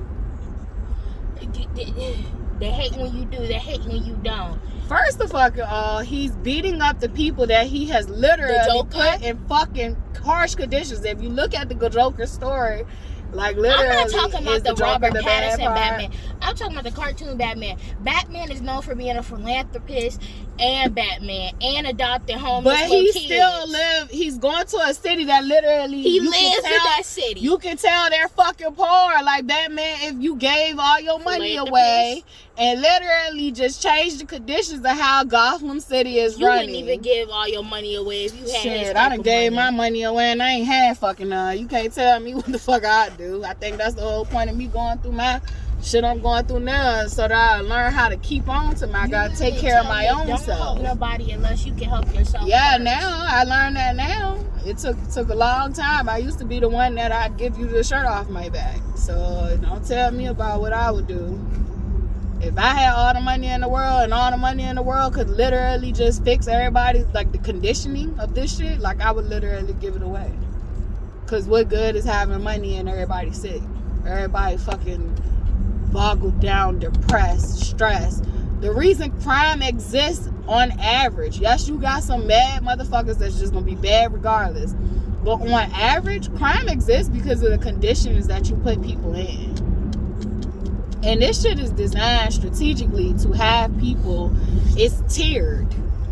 [SPEAKER 2] They hate when you do, they hate when you don't.
[SPEAKER 1] First of all, he's beating up the people that he has literally put in fucking harsh conditions. If you look at the Joker story, like literally,
[SPEAKER 2] I'm not talking about the Robert Pattinson Batman.
[SPEAKER 1] I'm
[SPEAKER 2] talking about the cartoon Batman. Batman is known for being a philanthropist and Batman and adopting homeless kids. But he
[SPEAKER 1] still lives. He's going to a city that literally
[SPEAKER 2] he lives in that city.
[SPEAKER 1] You can tell they're fucking poor. Like Batman, if you gave all your money away and literally just change the conditions of how Gotham City is running.
[SPEAKER 2] You wouldn't even give all your money away if you had
[SPEAKER 1] Shit, I done gave my money away and I ain't had fucking none. You can't tell me what the fuck I do. I think that's the whole point of me going through my shit I'm going through now, so that I learn how to keep on to my God, take care of my own self.
[SPEAKER 2] Don't help nobody unless you can help yourself.
[SPEAKER 1] Yeah,
[SPEAKER 2] first.
[SPEAKER 1] now I learned that now. It took a long time. I used to be the one that I'd give you the shirt off my back. So don't tell me about what I would do. If I had all the money in the world and all the money in the world could literally just fix everybody, like the conditioning of this shit, like I would literally give it away. Cause what good is having money and everybody sick? Everybody fucking boggled down, depressed, stressed. The reason crime exists on average, yes, you got some mad motherfuckers that's just gonna be bad regardless, but on average, crime exists because of the conditions that you put people in. And this shit is designed strategically to have people, it's tiered,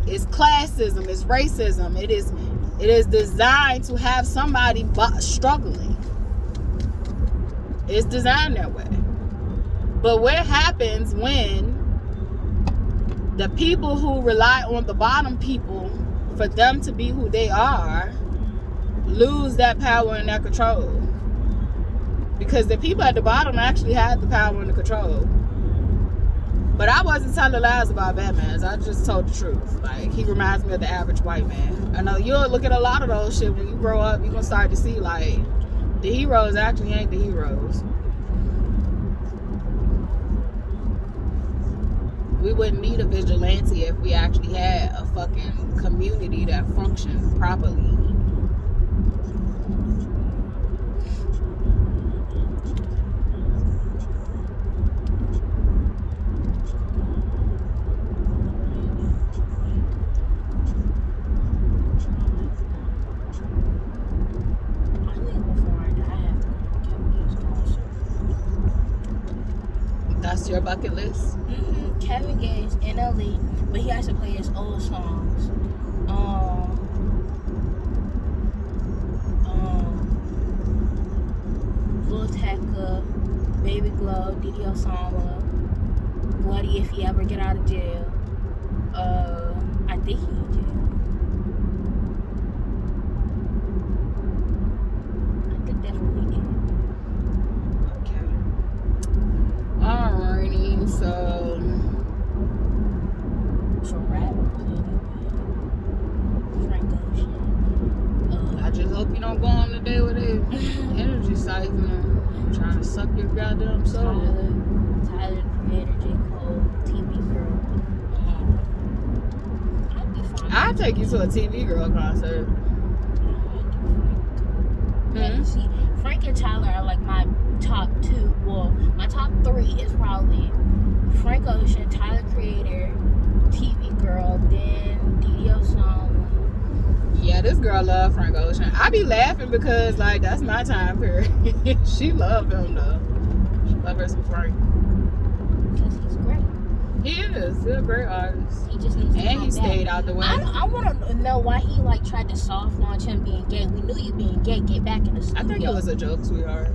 [SPEAKER 1] it's classism, it's racism, it is designed to have somebody struggling. It's designed that way. But what happens when the people who rely on the bottom people for them to be who they are lose that power and that control? Because the people at the bottom actually had the power and the control. But I wasn't telling lies about Batman. I just told the truth. Like, he reminds me of the average white man. I know you'll look at a lot of those shit when you grow up. You're going to start to see, like, the heroes actually ain't the heroes. We wouldn't need a vigilante if we actually had a fucking community that functioned properly. That's your bucket list?
[SPEAKER 2] Mm-hmm. Kevin Gates in Elite, but he has to play his old songs. Lil Tecca, Baby Glow, Diddy Osama, Bloody if he ever get out of jail. I think he in jail. I think that's what he did.
[SPEAKER 1] Alrighty, so
[SPEAKER 2] rap, Frank Ocean.
[SPEAKER 1] I just hope you don't go on the day with it energy siphon trying to suck your goddamn soul.
[SPEAKER 2] Tyler, Creator, J. Cole, TV Girl. I'd be fine.
[SPEAKER 1] I'll take you to a TV Girl concert.
[SPEAKER 2] See, Frank and Tyler are like my top two. Well, my top three is probably Frank Ocean, Tyler Creator, TV Girl, then Diddy Osama.
[SPEAKER 1] Yeah, this girl love Frank Ocean. I be laughing because, like, that's my time period. She love him, though. She love her some Frank.
[SPEAKER 2] Because he's great.
[SPEAKER 1] He is. He's a great artist.
[SPEAKER 2] He just needs to
[SPEAKER 1] And he stayed
[SPEAKER 2] back.
[SPEAKER 1] out the way.
[SPEAKER 2] I want to know why he, like, tried to soft launch him being gay. We knew you being gay. Get back in the studio.
[SPEAKER 1] I think it was a joke, sweetheart.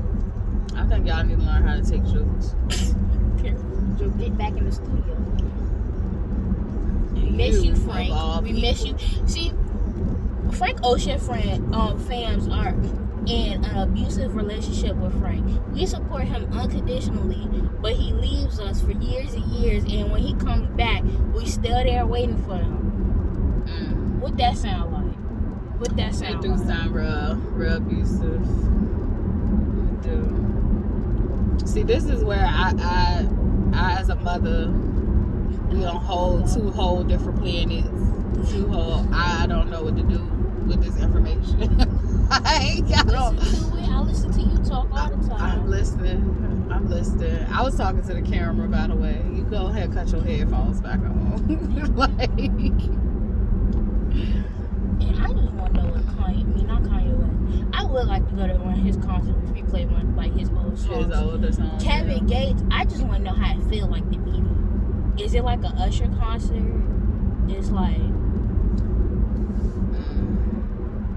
[SPEAKER 1] I think y'all need to learn how to take jokes.
[SPEAKER 2] Get back in the studio. We miss you, Frank. We miss you. See, Frank Ocean fans are in an abusive relationship with Frank. We support him unconditionally, but he leaves us for years and years, and when he comes back, we still there waiting for him. What that sound like? What that sound like?
[SPEAKER 1] It do sound real abusive. It do. See, this is where I as a mother, we on two whole different planets. I don't know what to do with this information.
[SPEAKER 2] I listen to you talk all the time.
[SPEAKER 1] I'm listening. I was talking to the camera, by the way. You go ahead and cut your headphones back on. Like,
[SPEAKER 2] and I just want to know what not Kanye West. I would like to go to one of his concerts if he played one like his old songs.
[SPEAKER 1] His older songs.
[SPEAKER 2] Kevin Gates, I just want to know how it feel like to meet him. Is it like a Usher concert? It's like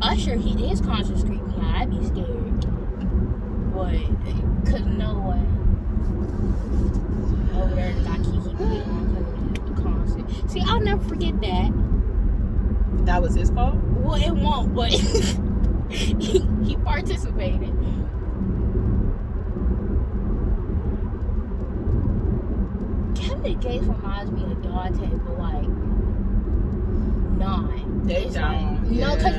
[SPEAKER 2] Usher, his concerts creep me out. I'd be scared. But, cause no way. over there and got Kiki P on because of the concert. See, I'll never forget that.
[SPEAKER 1] That was his fault?
[SPEAKER 2] Well, it won't, but he participated. Kevin Gates reminds me of Dante, but like 9.
[SPEAKER 1] They
[SPEAKER 2] It's
[SPEAKER 1] don't.
[SPEAKER 2] like,
[SPEAKER 1] Yeah.
[SPEAKER 2] no, cause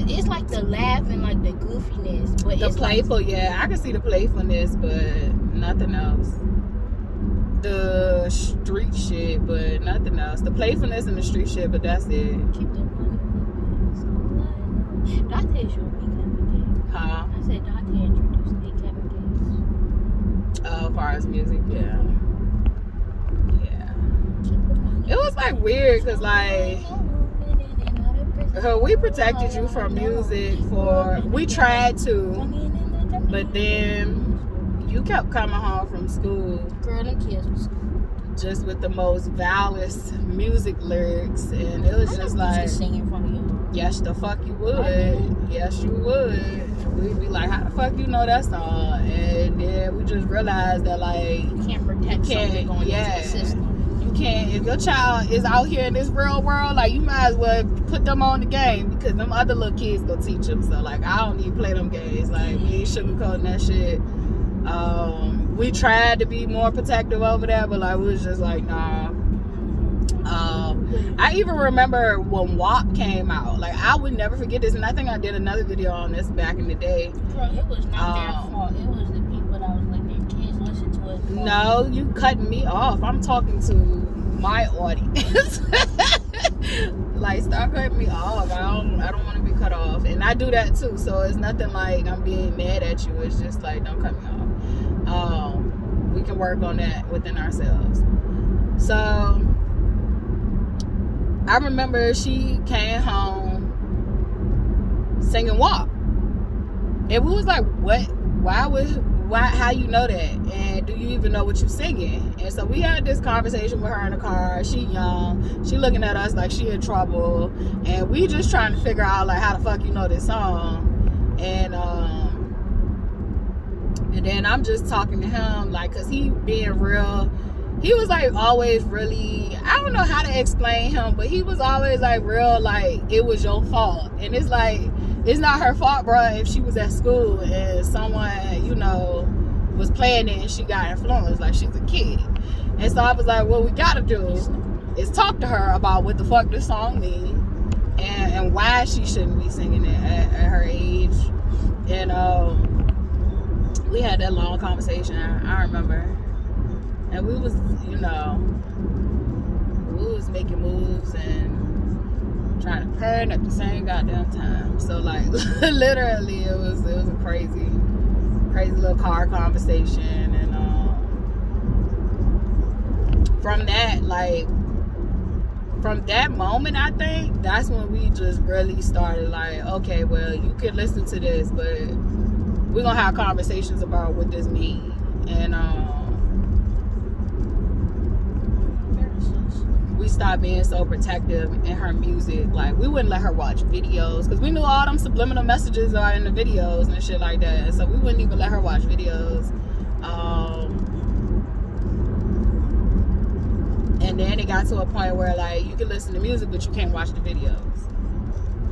[SPEAKER 2] it's like the laugh and like the goofiness, but
[SPEAKER 1] The
[SPEAKER 2] it's
[SPEAKER 1] playful, yeah, I can see the playfulness, but nothing else. The street shit, but nothing else. The playfulness and the street shit, but that's it.
[SPEAKER 2] like keep the money flipping. Dante showed me Kevin Gates.
[SPEAKER 1] Huh?
[SPEAKER 2] I said Dante introduced me Kevin Gates.
[SPEAKER 1] As far as music, yeah. Yeah.
[SPEAKER 2] Keep the money.
[SPEAKER 1] It was like weird, cause like we protected you from music we tried to, but then you kept coming home from school
[SPEAKER 2] Girl, them kids was
[SPEAKER 1] just with the most vilest music lyrics, and it was just like,
[SPEAKER 2] sing in front of you.
[SPEAKER 1] yes, the fuck you would. Yes, you would. We'd be like, how the fuck you know that song? And then we just realized that, like,
[SPEAKER 2] You can't protect something going into the system.
[SPEAKER 1] you can't. If your child is out here in this real world, like, you might as well put them on the game, because them other little kids go teach them. So, like, I don't need to play them games. Like, we ain't sugarcoating that shit. We tried to be more protective over there, but like we was just like, nah. I even remember when WAP came out. Like, I would never forget this, and I think I did another video on this back in the day.
[SPEAKER 2] Girl, it was not their fault. It was the people that was like, their kids listen to it.
[SPEAKER 1] No, you cutting me off. I'm talking to my audience. Like, stop cutting me off. I don't want to be cut off, and I do that too. So it's nothing like I'm being mad at you. It's just like, don't cut me off. We can work on that within ourselves. So I remember she came home singing WAP, and we was like, what? Why? How you know that? And do you even know what you're singing? And so we had this conversation with her in the car. She young, she looking at us like she in trouble, and we just trying to figure out like how the fuck you know this song. And then I'm just talking to him, like, cause he being real. He was like always really, I don't know how to explain him, but he was always like real, like it was your fault. And it's like, it's not her fault, bro, if she was at school and someone, you know, was playing it and she got influenced, like she's a kid. And so I was like, what we gotta do is talk to her about what the fuck this song means and why she shouldn't be singing it at her age. And we had that long conversation, I remember. And we was, you know, we was making moves and trying to parent at the same goddamn time. So like, literally, it was a crazy little car conversation. And from that moment, I think that's when we just really started like, okay, well, you could listen to this, but we're gonna have conversations about what this means. And we stopped being so protective in her music. Like, we wouldn't let her watch videos because we knew all them subliminal messages are in the videos and shit like that. So we wouldn't even let her watch videos. And then it got to a point where like you can listen to music but you can't watch the videos.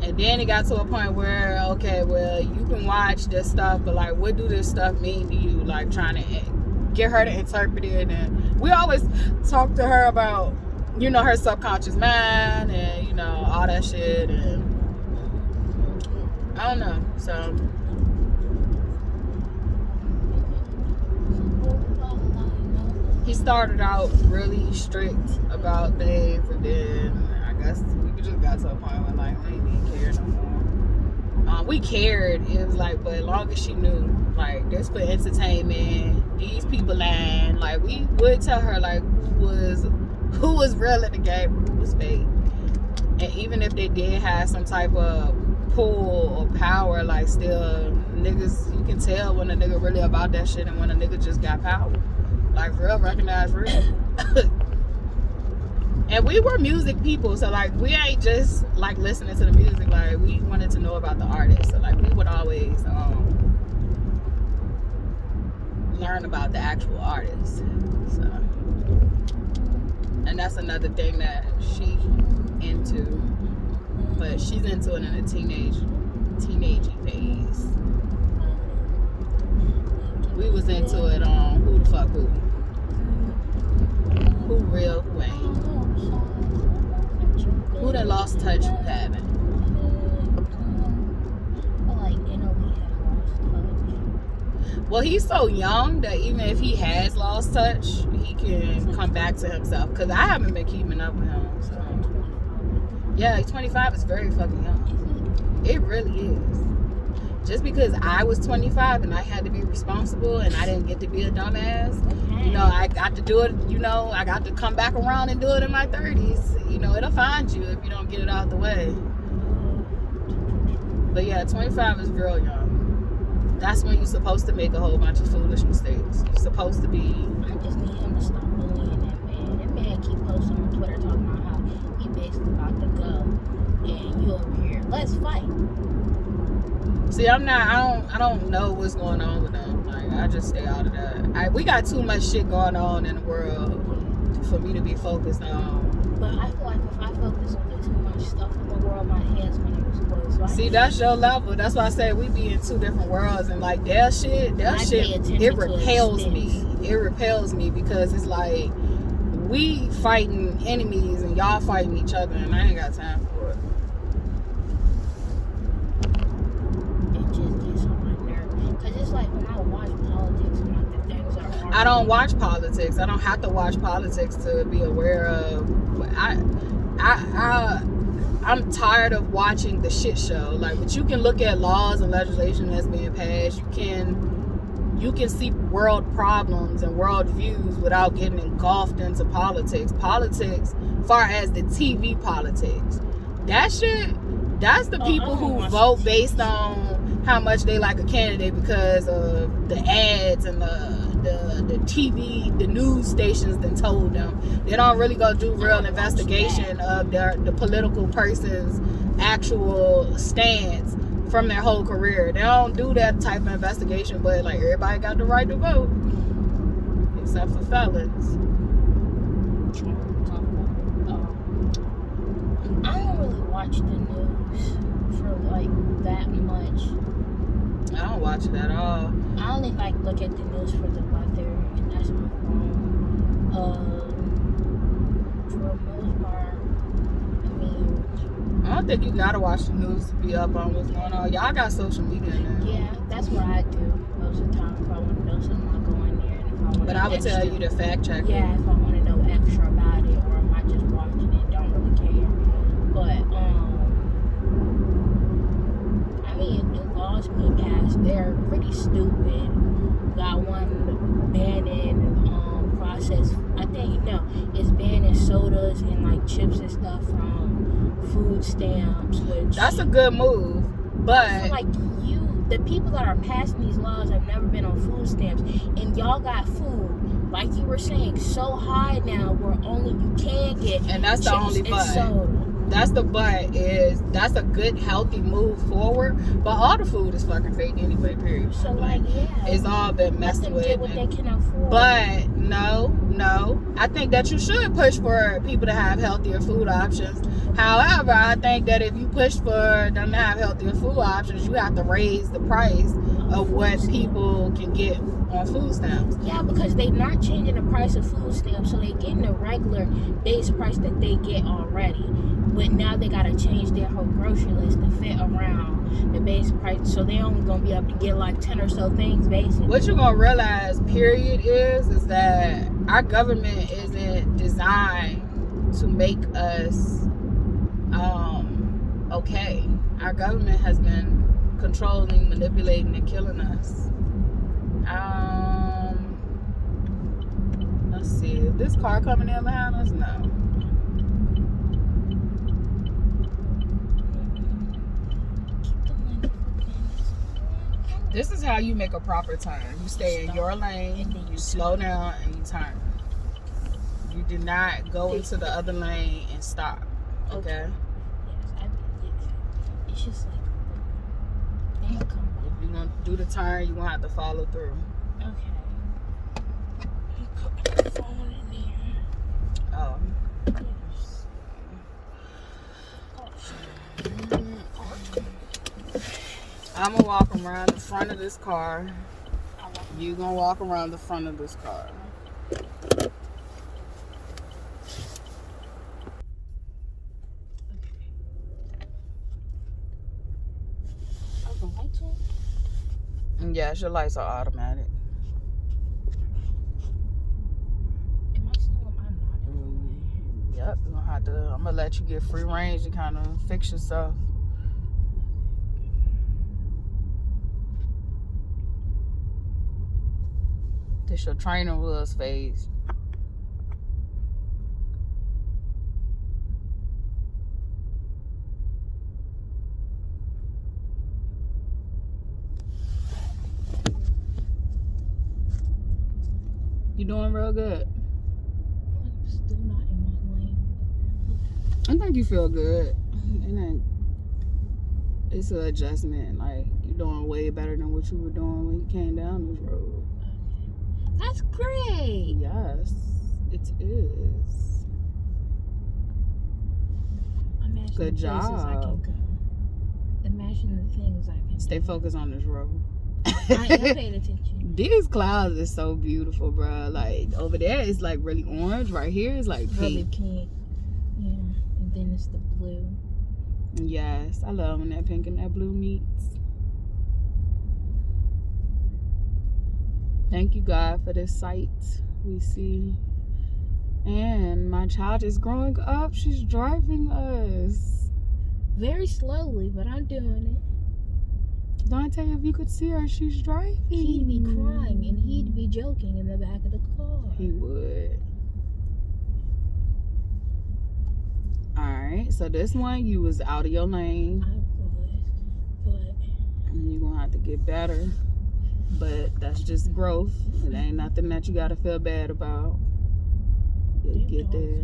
[SPEAKER 1] And then it got to a point where, okay, well, you can watch this stuff, but like, what do this stuff mean to you? Like, trying to get her to interpret it. And we always talk to her about, you know, her subconscious mind and, you know, all that shit. And I don't know. So he started out really strict about things, and then I guess we just got to a point where like we didn't even care no more. We cared. It was like, but as long as she knew, like, this for entertainment, these people lying. Like, we would tell her like who was real in the game, who was fake. And even if they did have some type of pull or power, like, still niggas, you can tell when a nigga really about that shit and when a nigga just got power. Like, real, recognize real. And we were music people, so like, we ain't just like listening to the music. Like, we wanted to know about the artist, so like, we would always learn learn about the actual artist. So, and that's another thing that she into, but she's into it in a teenage phase. We was into it on Who the Fuck Who. Who real, who ain't. Who that lost touch, who haven't. Well, he's so young that even if he has lost touch, he can come back to himself. Because I haven't been keeping up with him. So. Yeah, 25 is very fucking young. It really is. Just because I was 25 and I had to be responsible and I didn't get to be a dumbass, you know, I got to do it, you know, I got to come back around and do it in my 30s. You know, it'll find you if you don't get it out the way. But yeah, 25 is real young. That's when you're supposed to make a whole bunch of foolish mistakes. You're supposed to be...
[SPEAKER 2] I just need him to stop bullying that man. That man keep posting on Twitter talking about how he basically about to go. And you over here, let's fight.
[SPEAKER 1] See, I don't know what's going on with them. Like, I just stay out of that. We got too much shit going on in the world for me to be focused on.
[SPEAKER 2] But I feel like if I focus on the too much stuff in the world, my head's gonna explode. So
[SPEAKER 1] see, that's your level. That's why I say we be in two different worlds, and like their shit, it repels me. It repels me because it's like we fighting enemies and y'all fighting each other, and I ain't got time for it.
[SPEAKER 2] It just gets on my nerves. Cause it's like when I watch politics and like the things are hard.
[SPEAKER 1] I don't watch politics. I don't have to watch politics to be aware of. I'm tired of watching the shit show. Like, but you can look at laws and legislation that's being passed. You can see world problems and world views without getting engulfed into politics. Politics, far as the TV politics, that shit, that's the people who vote based on how much they like a candidate because of the ads and the TV, the news stations that told them. They don't really go do real investigation of the political person's actual stance from their whole career. They don't do that type of investigation, but like everybody got the right to vote, except for felons.
[SPEAKER 2] I don't really watch the news for like that much.
[SPEAKER 1] I don't watch it at all.
[SPEAKER 2] I only like look at the news for the weather, and that's my phone. For the most part, I mean,
[SPEAKER 1] I don't think you gotta watch the news to be up on what's going on. Y'all got social media now.
[SPEAKER 2] Yeah, that's what I do most of the time. If I want to know something, I go in there, and if I want.
[SPEAKER 1] But I would tell you to fact check.
[SPEAKER 2] Yeah, if I want to know extra about it, or am I just watching it, don't really care. But I mean, new laws being passed, they're pretty stupid. Got one banning processed. I think it's banning sodas and like chips and stuff from food stamps. Which
[SPEAKER 1] that's a good move, but
[SPEAKER 2] I feel like the people that are passing these laws have never been on food stamps, and y'all got food, like you were saying, so high now where only you can get.
[SPEAKER 1] And that's the only but. That's the but is that's a good healthy move forward, but all the food is fucking fake anyway. Period.
[SPEAKER 2] So like
[SPEAKER 1] it's all been messed with.
[SPEAKER 2] Get what they can afford.
[SPEAKER 1] But no, I think that you should push for people to have healthier food options. However, I think that if you push for them to have healthier food options, you have to raise the price of what people can get on food stamps.
[SPEAKER 2] Yeah, because they're not changing the price of food stamps, so they're getting the regular base price that they get already. But now they gotta change their whole grocery list to fit around the base price, so they only gonna be able to get like 10 or so things basically.
[SPEAKER 1] What you're gonna realize, period, is that our government isn't designed to make us okay. Our government has been controlling, manipulating, and killing us. Let's see. Is this car coming in behind us? No. This is how you make a proper turn. You stay in your lane, you slow down, and you turn. You do not go into the other lane and stop. Okay?
[SPEAKER 2] Yes, it's just like,
[SPEAKER 1] if you're going to do the turn, you're going to have to follow through.
[SPEAKER 2] Okay. put the phone in there.
[SPEAKER 1] Oh. I'm gonna walk around the front of this car. You gonna walk around the front of this car.
[SPEAKER 2] Oh, the lights on?
[SPEAKER 1] Yes, your lights are automatic.
[SPEAKER 2] Am I still on? I'm not.
[SPEAKER 1] Yep, I'm gonna let you get free range to kind of fix yourself. This your training wheels phase. You doing real good.
[SPEAKER 2] I'm still not in my lane.
[SPEAKER 1] I think you feel good. And then it's an adjustment. Like, you're doing way better than what you were doing when you came down this road.
[SPEAKER 2] That's great.
[SPEAKER 1] Yes, it is.
[SPEAKER 2] Imagine
[SPEAKER 1] Good
[SPEAKER 2] the places I can
[SPEAKER 1] job.
[SPEAKER 2] go. Imagine the things I can
[SPEAKER 1] Stay
[SPEAKER 2] do.
[SPEAKER 1] focused on this road.
[SPEAKER 2] I am paying attention.
[SPEAKER 1] These clouds are so beautiful, bro. Like, over there it's like really orange. Right here is like
[SPEAKER 2] Really
[SPEAKER 1] pink.
[SPEAKER 2] pink. Yeah. And then it's the blue.
[SPEAKER 1] Yes, I love when that pink and that blue meets. Thank you, God, for this sight we see. And my child is growing up. She's driving us.
[SPEAKER 2] Very slowly, but I'm doing it.
[SPEAKER 1] Dante, if you could see her, she's driving.
[SPEAKER 2] He'd be crying and he'd be joking in the back of the car.
[SPEAKER 1] He would. Alright, so this one, you was out of your lane.
[SPEAKER 2] I was, but
[SPEAKER 1] And you're going to have to get better. But that's just growth. It ain't nothing that you got to feel bad about. You'll get there.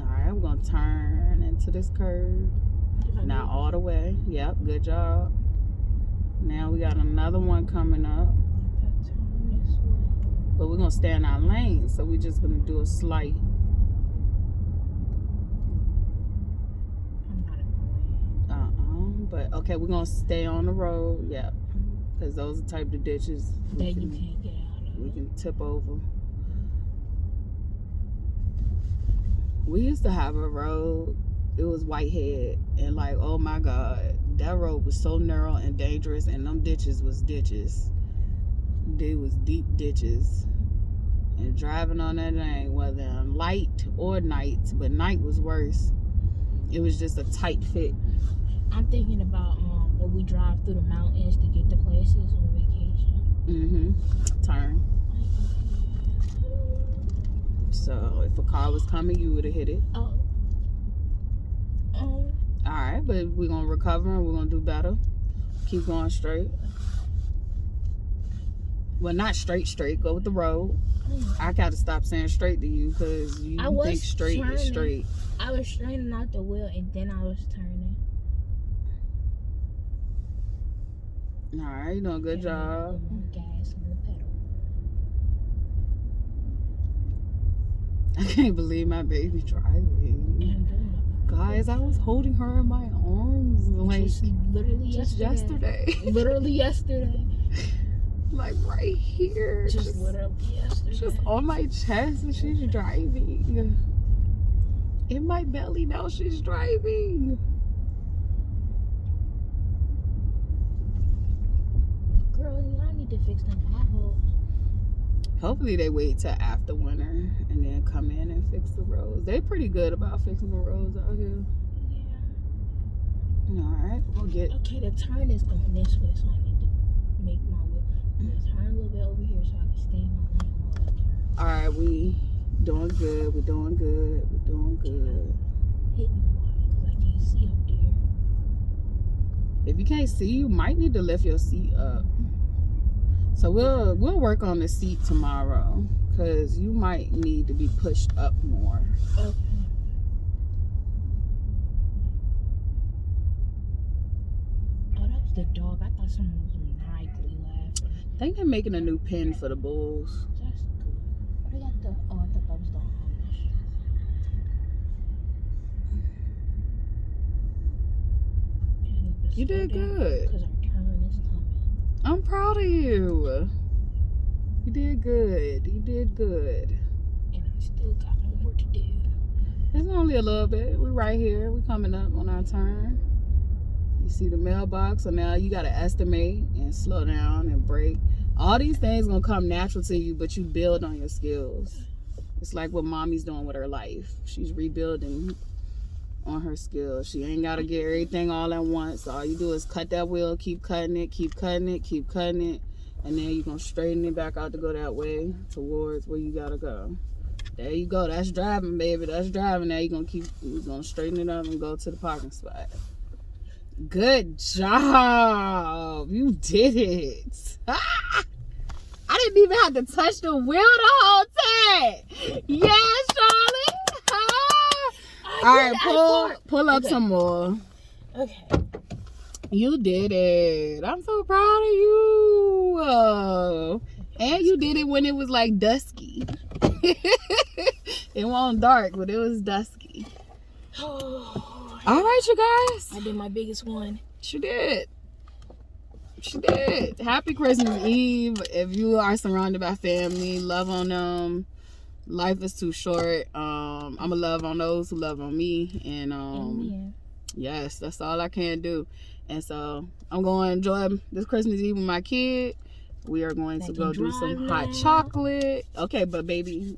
[SPEAKER 1] Alright, we're going to turn into this curve. Now all the way. Yep, good job. Now we got another one coming up. But we're going to stay in our lane. So we're just going to do a slight. But okay, we're going to stay on the road. Yep. Because those are the type of ditches
[SPEAKER 2] that you can't get out of.
[SPEAKER 1] we can tip over. We used to have a road. It was Whitehead, and like, oh my God, that road was so narrow and dangerous, and them ditches was ditches. They was deep ditches. And driving on that thing, whether in light or night, but night was worse. It was just a tight fit.
[SPEAKER 2] I'm thinking about when we drive through the mountains to get to places on vacation.
[SPEAKER 1] Turn. So if a car was coming, you would have hit it. Alright, but we're going to recover and we're going to do better. Keep going straight. Well, not straight. Go with the road. I got to stop saying straight to you because you think straight is straight.
[SPEAKER 2] I was straightening out the wheel and then I was turning.
[SPEAKER 1] Alright, you doing a good job.
[SPEAKER 2] Gas on the pedal.
[SPEAKER 1] I can't believe my baby driving. Guys, I was holding her in my arms like just yesterday.
[SPEAKER 2] Literally yesterday.
[SPEAKER 1] Like right here.
[SPEAKER 2] Just literally yesterday.
[SPEAKER 1] Just on my chest and she's driving. In my belly now she's driving.
[SPEAKER 2] Girl, I need to fix them potholes.
[SPEAKER 1] Hopefully they wait till after winter and then come in and fix the roads. They pretty good about fixing the roads out here.
[SPEAKER 2] Yeah.
[SPEAKER 1] Alright, we'll get...
[SPEAKER 2] Okay, the turn is going this way, so I need to make my wheel. Turn a little bit over here so I can stay in my lane while I turn.
[SPEAKER 1] Alright, we doing good. We're doing good. We're doing good.
[SPEAKER 2] Hitting the water because I can't see up there.
[SPEAKER 1] If you can't see, you might need to lift your seat up. So we'll work on the seat tomorrow because you might need to be pushed up more.
[SPEAKER 2] Okay. Oh, that was the dog. I thought someone was maniacally laughing.
[SPEAKER 1] think they're making a new pen for the Bulls.
[SPEAKER 2] That's good. What they got the? Oh, I thought that was the Amish.
[SPEAKER 1] You did good.
[SPEAKER 2] Because our turn is coming.
[SPEAKER 1] I'm proud of you. You did good. You did good.
[SPEAKER 2] And I still got more to do.
[SPEAKER 1] It's only a little bit. We're right here. We're coming up on our turn. You see the mailbox, so now you got to estimate and slow down and break. All these things going to come natural to you, but you build on your skills. It's like what mommy's doing with her life. She's rebuilding on her skills. She ain't got to get everything all at once. All you do is cut that wheel, keep cutting it, keep cutting it, keep cutting it. And then you're going to straighten it back out to go that way towards where you got to go. There you go. That's driving, baby. That's driving. Now you're going to straighten it up and go to the parking spot. Good job. You did it. I didn't even have to touch the wheel the whole time. Yes, Charlie. All right, pull up some more.
[SPEAKER 2] Okay.
[SPEAKER 1] You did it. I'm so proud of you. And you did it when it was like dusky. It wasn't dark, but it was dusky. All right, you guys.
[SPEAKER 2] I did my biggest one.
[SPEAKER 1] She did. She did. Happy Christmas Eve. If you are surrounded by family, love on them. Life is too short. I'm going to love on those who love on me. And yes, that's all I can do. And so I'm going to enjoy this Christmas Eve with my kid. We are going to go do some hot chocolate. Okay, but baby,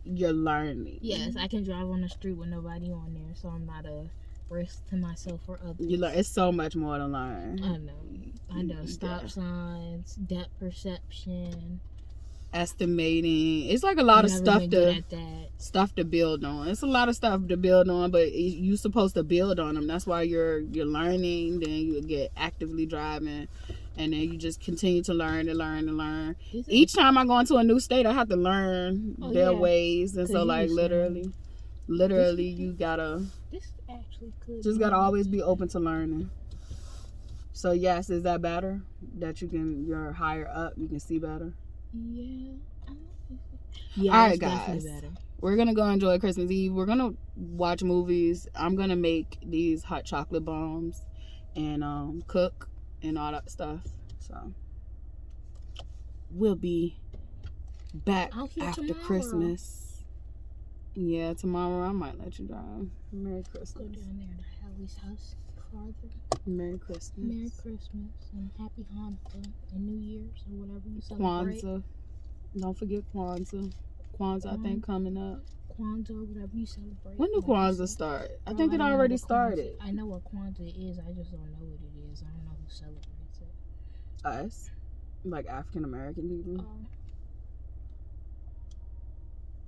[SPEAKER 1] you're learning.
[SPEAKER 2] Yes, I can drive on the street with nobody on there, so I'm not a risk to myself or others.
[SPEAKER 1] You learn. It's so much more to learn.
[SPEAKER 2] I know. Stop signs, depth perception,
[SPEAKER 1] estimating. It's like a lot of stuff to build on. It's a lot of stuff to build on, but you're supposed to build on them. That's why you're learning. Then you get actively driving. And then you just continue to learn and learn and learn. Each time I go into a new state, I have to learn their ways. And so, like, literally, you gotta gotta always be open to learning. So, yes, is that better? That you're higher up, you can see better?
[SPEAKER 2] Yeah.
[SPEAKER 1] All right, guys. We're gonna go enjoy Christmas Eve. We're gonna watch movies. I'm gonna make these hot chocolate bombs and cook and all that stuff. So we'll be back after
[SPEAKER 2] tomorrow.
[SPEAKER 1] Christmas. Yeah, tomorrow I might let you drive. Merry Christmas.
[SPEAKER 2] Go down there to Hallie's house farther.
[SPEAKER 1] Merry Christmas.
[SPEAKER 2] Merry Christmas and Happy Hanukkah and New Year's or whatever you celebrate.
[SPEAKER 1] Kwanzaa. Don't forget Kwanzaa. Kwanzaa, I think, coming up.
[SPEAKER 2] Kwanzaa or whatever you celebrate.
[SPEAKER 1] When do Kwanzaa start? I think it already started.
[SPEAKER 2] I know what Kwanzaa is. I just don't know what it is. I don't know who celebrates it.
[SPEAKER 1] Us. Like African American people.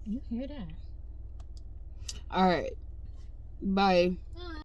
[SPEAKER 2] You hear that?
[SPEAKER 1] All right. Bye.
[SPEAKER 2] Bye.